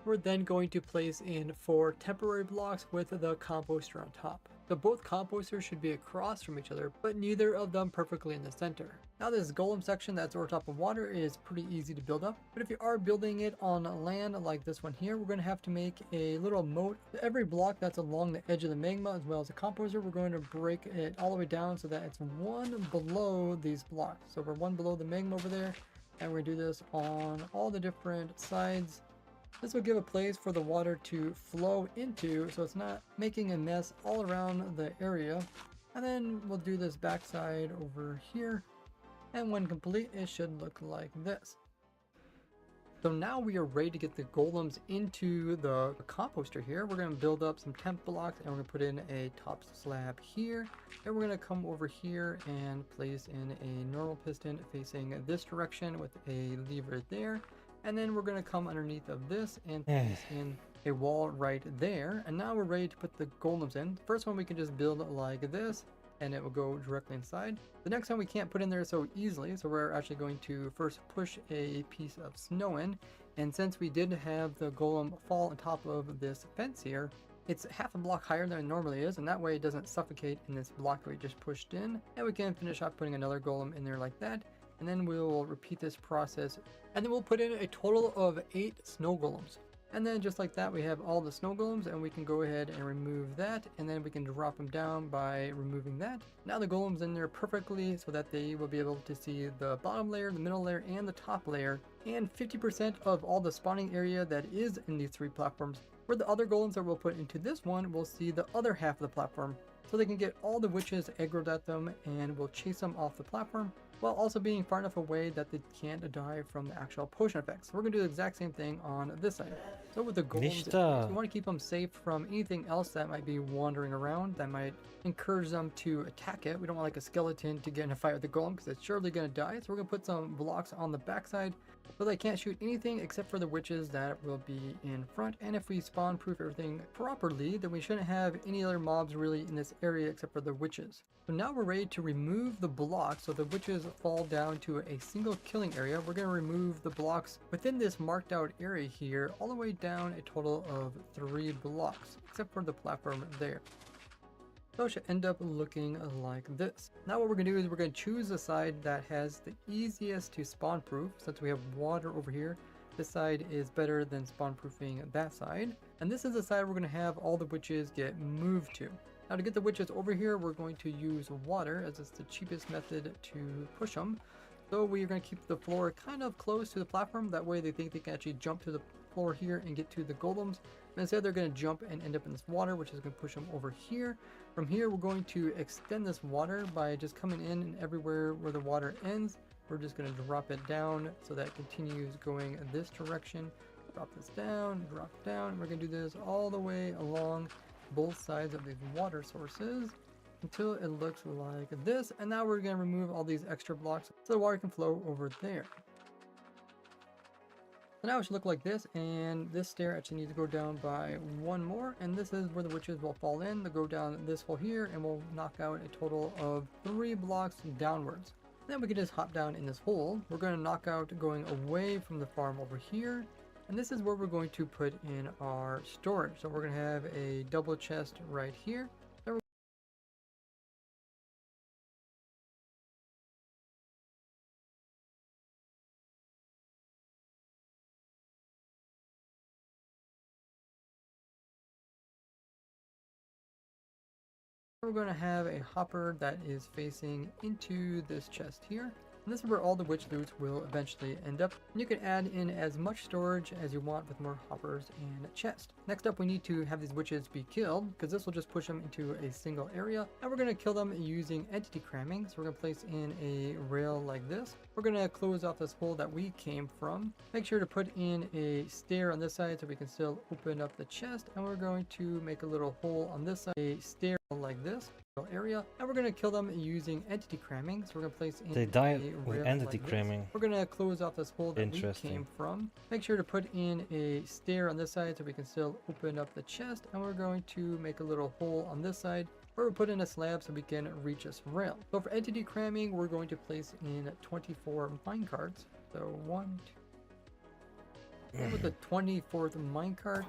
we're then going to place in 4 temporary blocks with the composter on top. So both composters should be across from each other, but neither of them perfectly in the center. Now this golem section that's over top of water is pretty easy to build up, but if you are building it on land like this one here, we're going to have to make a little moat. Every block that's along the edge of the magma as well as the composter, we're going to break it all the way down so that it's 1 below these blocks. So we're 1 below the magma over there, and we're going to do this on all the different sides. This will give a place for the water to flow into, so it's not making a mess all around the area. And then we'll do this backside over here, and when complete, it should look like this. So now we are ready to get the golems into the composter here. We're going to build up some temp blocks, and we're going to put in a top slab here. And we're going to come over here and place in a normal piston facing this direction with a lever there. And then we're going to come underneath of this and place in a wall right there. And now we're ready to put the golems in. The first one we can just build like this, and it will go directly inside. The next one we can't put in there so easily, so we're actually going to first push a piece of snow in. And since we did have the golem fall on top of this fence here, it's half a block higher than it normally is, and that way it doesn't suffocate in this block that we just pushed in. And we can finish off putting another golem in there like that. And then we'll repeat this process, and then we'll put in a total of 8 snow golems. And then just like that, we have all the snow golems, and we can go ahead and remove that, and then we can drop them down by removing that. Now the golem's in there perfectly so that they will be able to see the bottom layer, the middle layer, and the top layer, and 50% of all the spawning area that is in these 3 platforms. Where the other golems that we'll put into this one, we'll see the other half of the platform, so they can get all the witches aggroed at them, and we'll chase them off the platform, while also being far enough away that they can't die from the actual potion effects. So we're going to do the exact same thing on this side. So with the golems, we want to keep them safe from anything else that might be wandering around that might encourage them to attack it. We don't want like a skeleton to get in a fight with the golem because it's surely going to die. So we're going to put some blocks on the backside so they can't shoot anything except for the witches that will be in front. And if we spawn proof everything properly, then we shouldn't have any other mobs really in this area except for the witches. So now we're ready to remove the blocks so the witches fall down to a single killing area. We're going to remove the blocks within this marked out area here all the way down a total of 3 blocks except for the platform there. So it should end up looking like this. Now what we're going to do is we're going to choose the side that has the easiest to spawn proof. Since we have water over here, this side is better than spawn proofing that side. And this is the side we're going to have all the witches get moved to. Now to get the witches over here, we're going to use water as it's the cheapest method to push them. So we're going to keep the floor kind of close to the platform. That way they think they can actually jump to the floor here and get to the golems. And instead they're going to jump and end up in this water, which is going to push them over here. From here, we're going to extend this water by just coming in and everywhere where the water ends, we're just going to drop it down so that it continues going this direction. Drop this down, drop down. We're going to do this all the way along both sides of these water sources until it looks like this. And now we're going to remove all these extra blocks so the water can flow over there. So now it should look like this, and this stair actually needs to go down by one more, and this is where the witches will fall in. They'll go down this hole here, and we'll knock out a total of 3 blocks downwards. Then we can just hop down in this hole. We're going to knock out going away from the farm over here, and this is where we're going to put in our storage. So we're going to have a double chest right here. We're going to have a hopper that is facing into this chest here. And this is where all the witch loot will eventually end up. And you can add in as much storage as you want with more hoppers and chests. Next up, we need to have these witches be killed, because this will just push them into a single area. And we're going to kill them using entity cramming. So we're going to place in a rail like this. We're going to close off this hole that we came from. Make sure to put in a stair on this side so we can still open up the chest. And we're going to make a little hole on this side, a stair like this area, and we're going to kill them using entity cramming. So we're going to place in They die with entity cramming. We're going to close off this hole that we came from. Make sure to put in a stair on this side so we can still open up the chest, and we're going to make a little hole on this side where we put in a slab so we can reach this rail. So for entity cramming, we're going to place in 24 minecarts. So 1, 2. And with the 24th minecart,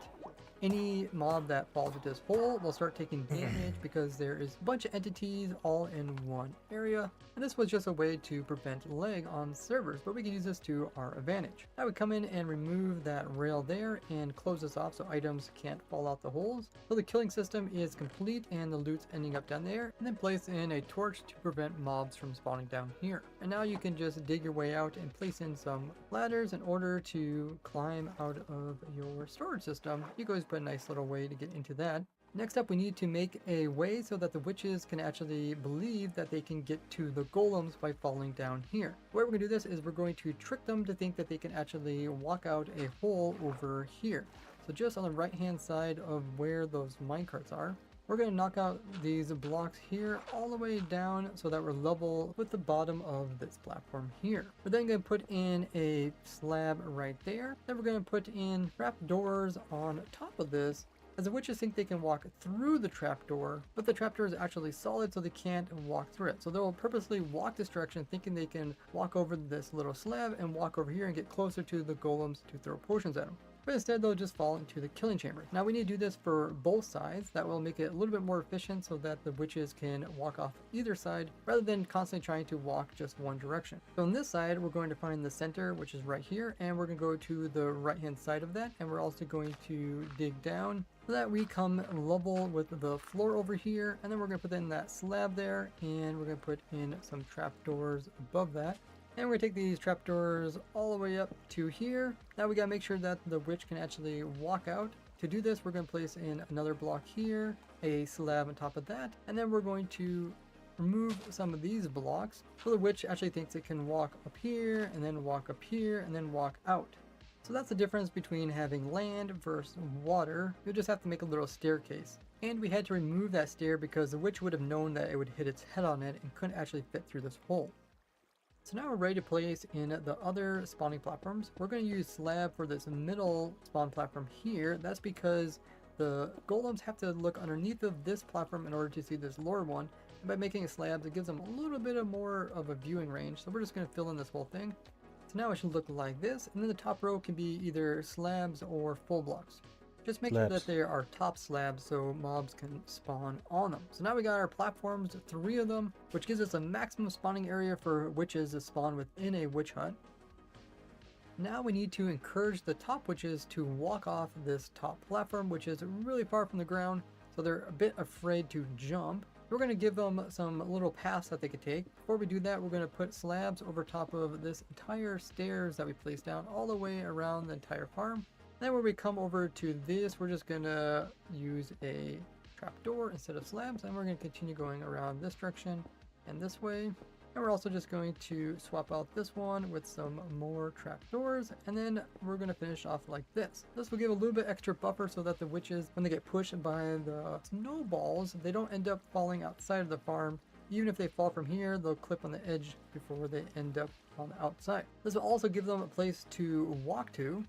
any mob that falls into this hole will start taking damage because there is a bunch of entities all in one area. And this was just a way to prevent lag on servers, but we can use this to our advantage. I would come in and remove that rail there and close this off so items can't fall out the holes. So the killing system is complete and the loot's ending up down there, and then place in a torch to prevent mobs from spawning down here. And now you can just dig your way out and place in some ladders in order to climb out of your storage system. You guys put a nice little way to get into that. Next up, we need to make a way so that the witches can actually believe that they can get to the golems by falling down here. The way we're going to do this is we're going to trick them to think that they can actually walk out a hole over here. So just on the right hand side of where those minecarts are, we're going to knock out these blocks here all the way down so that we're level with the bottom of this platform here. We're then going to put in a slab right there. Then we're going to put in trap doors on top of this, as the witches think they can walk through the trapdoor, but the trapdoor is actually solid so they can't walk through it. So they'll purposely walk this direction thinking they can walk over this little slab and walk over here and get closer to the golems to throw potions at them. But instead they'll just fall into the killing chamber. Now we need to do this for both sides. That will make it a little bit more efficient so that the witches can walk off either side rather than constantly trying to walk just one direction. So on this side we're going to find the center, which is right here, and we're going to go to the right hand side of that, and we're also going to dig down so that we come level with the floor over here, and then we're going to put in that slab there, and we're going to put in some trapdoors above that. And we're going to take these trapdoors all the way up to here. Now we got to make sure that the witch can actually walk out. To do this, we're going to place in another block here, a slab on top of that, and then we're going to remove some of these blocks so the witch actually thinks it can walk up here, and then walk up here, and then walk out. So that's the difference between having land versus water. You'll just have to make a little staircase. And we had to remove that stair because the witch would have known that it would hit its head on it and couldn't actually fit through this hole. So now we're ready to place in the other spawning platforms. We're going to use slab for this middle spawn platform here. That's because the golems have to look underneath of this platform in order to see this lower one. And by making slabs, it gives them a little bit more of a viewing range. So we're just going to fill in this whole thing. So now it should look like this. And then the top row can be either slabs or full blocks. Just make sure that they are top slabs so mobs can spawn on them. So now we got our platforms, 3 of them, which gives us a maximum spawning area for witches to spawn within a witch hut. Now we need to encourage the top witches to walk off this top platform, which is really far from the ground, so they're a bit afraid to jump. We're going to give them some little paths that they could take. Before we do that, we're going to put slabs over top of this entire stairs that we placed down all the way around the entire farm. Then when we come over to this, we're just going to use a trapdoor instead of slabs, and we're going to continue going around this direction and this way. And we're also just going to swap out this one with some more trapdoors, and then we're going to finish off like this. This will give a little bit extra buffer so that the witches, when they get pushed by the snowballs, they don't end up falling outside of the farm. Even if they fall from here, they'll clip on the edge before they end up on the outside. This will also give them a place to walk to.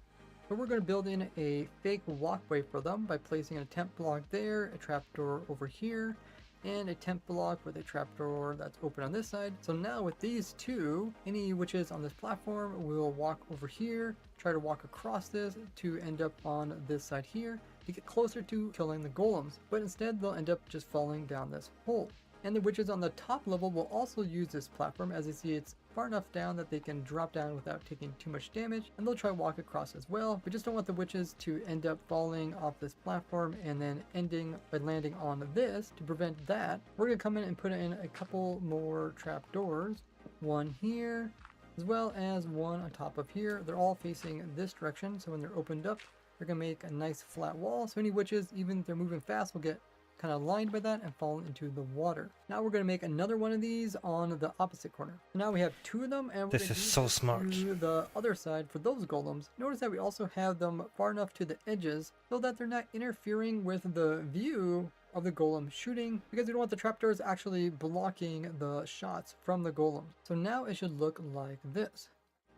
But we're going to build in a fake walkway for them by placing a temp block there, a trapdoor over here, and a temp block with a trapdoor that's open on this side. So now with these two, any witches on this platform will walk over here, try to walk across this to end up on this side here to get closer to killing the golems, but instead they'll end up just falling down this hole. And the witches on the top level will also use this platform. As you see, it's far enough down that they can drop down without taking too much damage, and they'll try to walk across as well. We just don't want the witches to end up falling off this platform and then ending by landing on this. To prevent that, we're going to come in and put in a couple more trapdoors, one here as well as one on top of here. They're all facing this direction, so when they're opened up, they're going to make a nice flat wall, so any witches, even if they're moving fast, will get kind of lined by that and fall into the water. Now we're going to make another one of these on the opposite corner. So now we have two of them, and we're This is so smart. to the other side for those golems. Notice that we also have them far enough to the edges so that they're not interfering with the view of the golem shooting, because we don't want the trapdoors actually blocking the shots from the golem. So now it should look like this.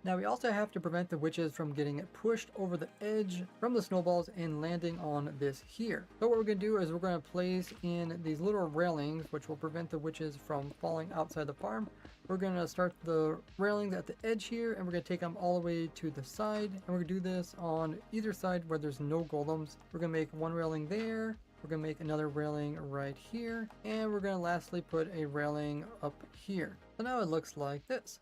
Now we also have to prevent the witches from getting pushed over the edge from the snowballs and landing on this here. So what we're going to do is we're going to place in these little railings which will prevent the witches from falling outside the farm. We're going to start the railings at the edge here, and we're going to take them all the way to the side, and we're going to do this on either side where there's no golems. We're going to make one railing there, we're going to make another railing right here, and we're going to lastly put a railing up here. So now it looks like this.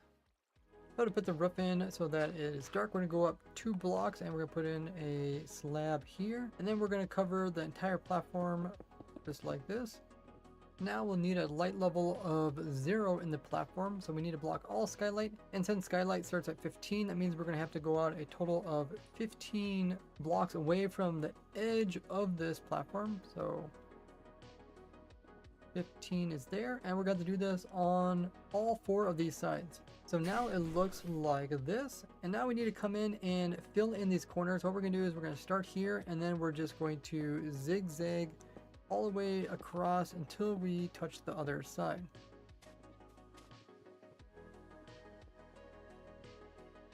So to put the roof in so that it is dark, we're going to go up 2 blocks and we're going to put in a slab here. And then we're going to cover the entire platform just like this. Now we'll need a light level of 0 in the platform, so we need to block all skylight. And since skylight starts at 15, that means we're going to have to go out a total of 15 blocks away from the edge of this platform. So 15 is there, and we're going to do this on all 4 of these sides. So now it looks like this, and now we need to come in and fill in these corners. What we're going to do is we're going to start here, and then we're just going to zigzag all the way across until we touch the other side.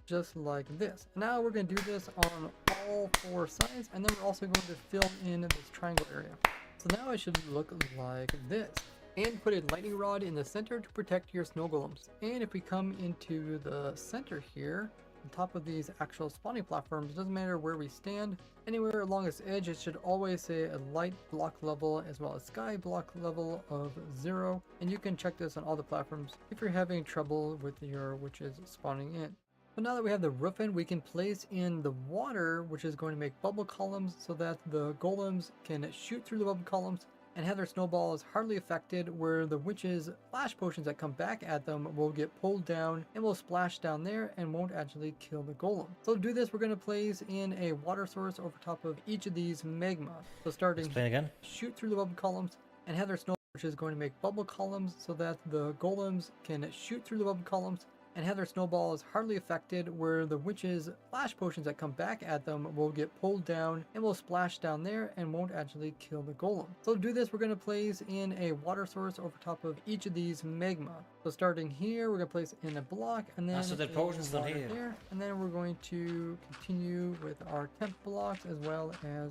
Just like this. Now we're going to do this on all 4 sides, and then we're also going to fill in this triangle area. So now it should look like this. And put a lightning rod in the center to protect your snow golems. And if we come into the center here, on top of these actual spawning platforms, doesn't matter where we stand, anywhere along this edge, it should always say a light block level as well as sky block level of 0. And you can check this on all the platforms if you're having trouble with your witches spawning in. So now that we have the roof in, we can place in the water, which is going to make bubble columns so that the golems can shoot through the bubble columns and have their snowballs hardly affected, where the witches' flash potions that come back at them will get pulled down and will splash down there and won't actually kill the golem. So to do this, we're going to place in a water source over top of each of these magma. So starting Explain again. Shoot through the bubble columns and have their snowballs, which is going to make bubble columns so that the golems can shoot through the bubble columns and have their snowballs hardly affected, where the witches' flash potions that come back at them will get pulled down and will splash down there and won't actually kill the golem. So to do this, we're going to place in a water source over top of each of these magma. So starting here, we're going to place in a block, and then So the potions down here. there, and then we're going to continue with our temp blocks as well as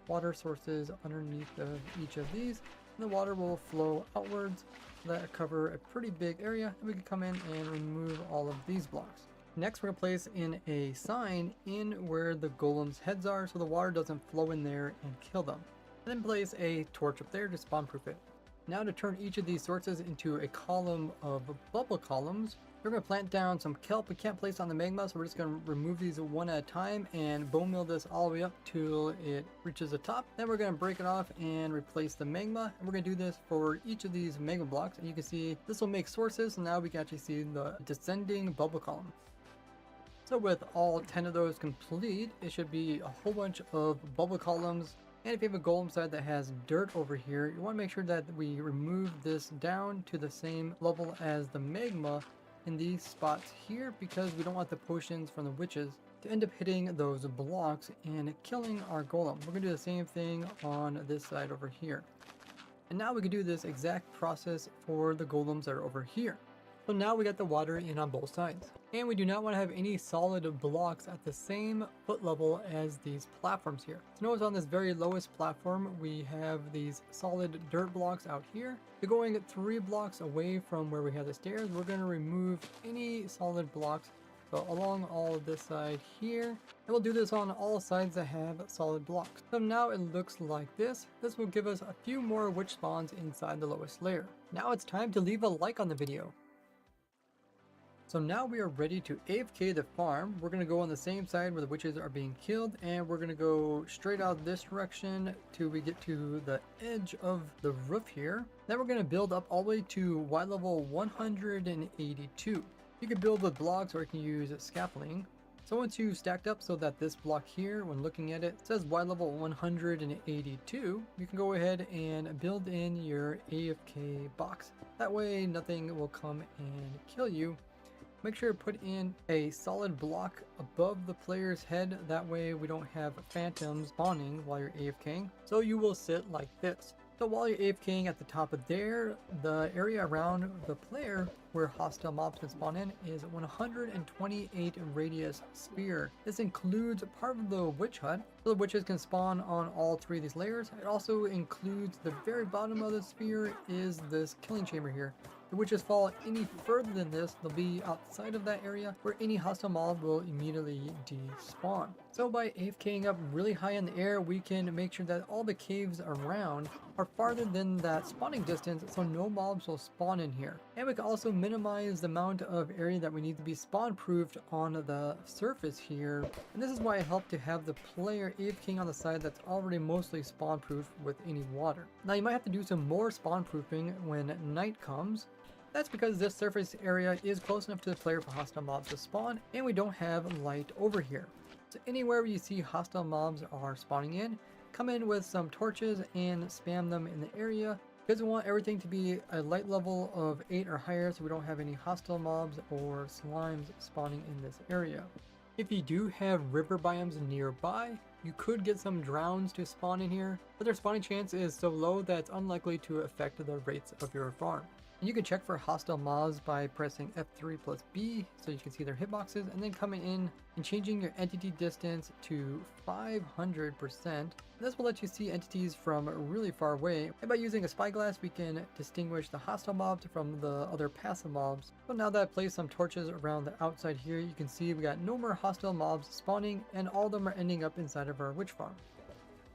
water sources underneath of each of these. And the water will flow outwards that cover a pretty big area, and we can come in and remove all of these blocks. Next, we're going to place in a sign in where the golems' heads are so the water doesn't flow in there and kill them. And then place a torch up there to spawn proof it. Now to turn each of these sources into a column of bubble columns, we're going to plant down some kelp. We can't place on the magma, so we're just going to remove these one at a time and bone meal this all the way up till it reaches the top. Then we're going to break it off and replace the magma. And we're going to do this for each of these magma blocks. And you can see this will make sources, so now we can actually see the descending bubble column. So with all 10 of those complete, it should be a whole bunch of bubble columns. And if you have a golem side that has dirt over here, you want to make sure that we remove this down to the same level as the magma in these spots here, because we don't want the potions from the witches to end up hitting those blocks and killing our golem. We're going to do the same thing on this side over here. And now we can do this exact process for the golems that are over here. So now we got the water in on both sides. And we do not want to have any solid blocks at the same foot level as these platforms here. So notice on this very lowest platform, we have these solid dirt blocks out here. So going 3 blocks away from where we have the stairs, we're going to remove any solid blocks. So along all of this side here, and we'll do this on all sides that have solid blocks. So now it looks like this. This will give us a few more witch spawns inside the lowest layer. Now it's time to leave a like on the video. So now we are ready to AFK the farm. We're going to go on the same side where the witches are being killed, and we're going to go straight out this direction till we get to the edge of the roof here. Then we're going to build up all the way to Y level 182. You can build with blocks or you can use scaffolding. So once you've stacked up so that this block here, when looking at it, says Y level 182, you can go ahead and build in your AFK box. That way nothing will come and kill you. Make sure to put in a solid block above the player's head. That way we don't have phantoms spawning while you're AFKing. So you will sit like this. So while you're AFKing at the top of there, the area around the player where hostile mobs can spawn in is 128 radius sphere. This includes part of the witch hut, so the witches can spawn on all 3 of these layers. It also includes the very bottom of the sphere is this killing chamber here. The witches fall any further than this, they'll be outside of that area where any hostile mob will immediately despawn. So by AFKing up really high in the air, we can make sure that all the caves around are farther than that spawning distance so no mobs will spawn in here. And we can also minimize the amount of area that we need to be spawn proofed on the surface here. And this is why it helped to have the player AFKing on the side that's already mostly spawn proof with any water. Now you might have to do some more spawn proofing when night comes. That's because this surface area is close enough to the player for hostile mobs to spawn, and we don't have light over here. So anywhere where you see hostile mobs are spawning in, come in with some torches and spam them in the area, because we want everything to be a light level of 8 or higher so we don't have any hostile mobs or slimes spawning in this area. If you do have river biomes nearby, you could get some drowns to spawn in here, but their spawning chance is so low that it's unlikely to affect the rates of your farm. And you can check for hostile mobs by pressing F3 plus B so you can see their hitboxes, and then coming in and changing your entity distance to 500%. This will let you see entities from really far away, and by using a spyglass we can distinguish the hostile mobs from the other passive mobs. So now that I've placed some torches around the outside here, you can see we got no more hostile mobs spawning, and all of them are ending up inside of our witch farm.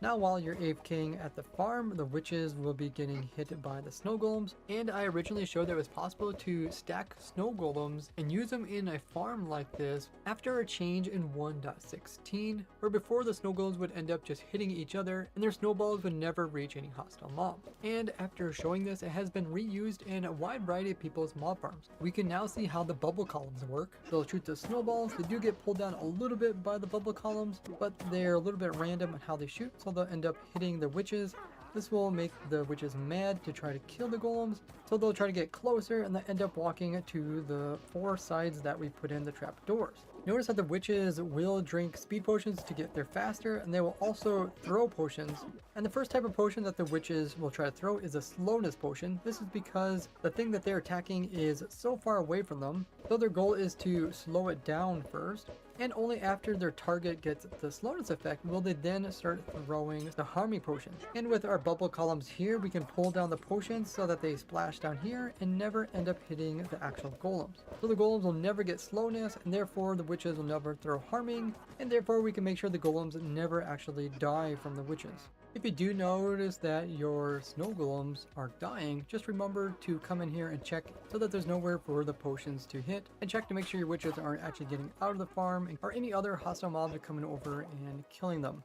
Now while you're AFKing at the farm, the witches will be getting hit by the snow golems, and I originally showed that it was possible to stack snow golems and use them in a farm like this after a change in 1.16, where before the snow golems would end up just hitting each other and their snowballs would never reach any hostile mob. And after showing this, it has been reused in a wide variety of people's mob farms. We can now see how the bubble columns work. They'll shoot the snowballs, they do get pulled down a little bit by the bubble columns, but they're a little bit random in how they shoot, so they'll end up hitting the witches. This will make the witches mad to try to kill the golems, so they'll try to get closer and then end up walking to the 4 sides that we put in the trap doors. Notice that the witches will drink speed potions to get there faster, and they will also throw potions. And the first type of potion that the witches will try to throw is a slowness potion. This is because the thing that they're attacking is so far away from them, so their goal is to slow it down first. And only after their target gets the slowness effect will they then start throwing the harming potion. And with our bubble columns here, we can pull down the potions so that they splash down here and never end up hitting the actual golems. So the golems will never get slowness, and therefore the witches will never throw harming, and therefore we can make sure the golems never actually die from the witches. If you do notice that your snow golems are dying, just remember to come in here and check so that there's nowhere for the potions to hit, and check to make sure your witches aren't actually getting out of the farm or any other hostile mobs are coming over and killing them.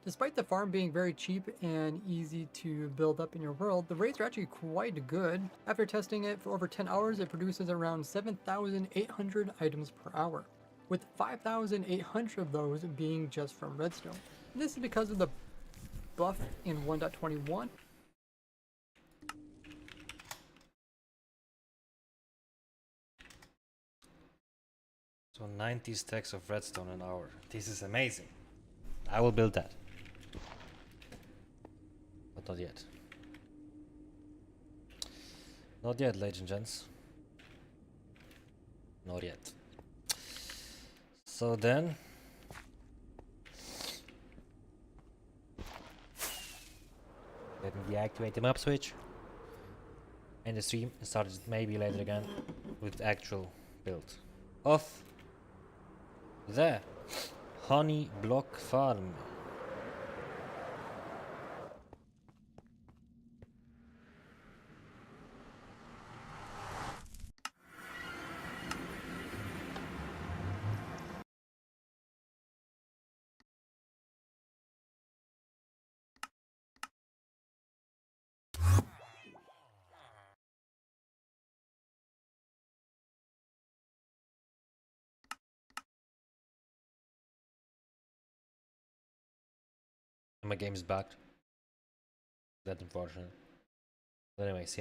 Despite the farm being very cheap and easy to build up in your world, the rates are actually quite good. After testing it for over 10 hours, it produces around 7,800 items per hour, with 5,800 of those being just from redstone. And this is because of the buff in 1.21. So 90 stacks of redstone an hour. This is amazing. I will build that. But not yet. Not yet, ladies and gents. Not yet. So then, let me deactivate the map switch and the stream and start it maybe later again with the actual build of the honey block farm. My game is backed. That's unfortunate. But anyway, see.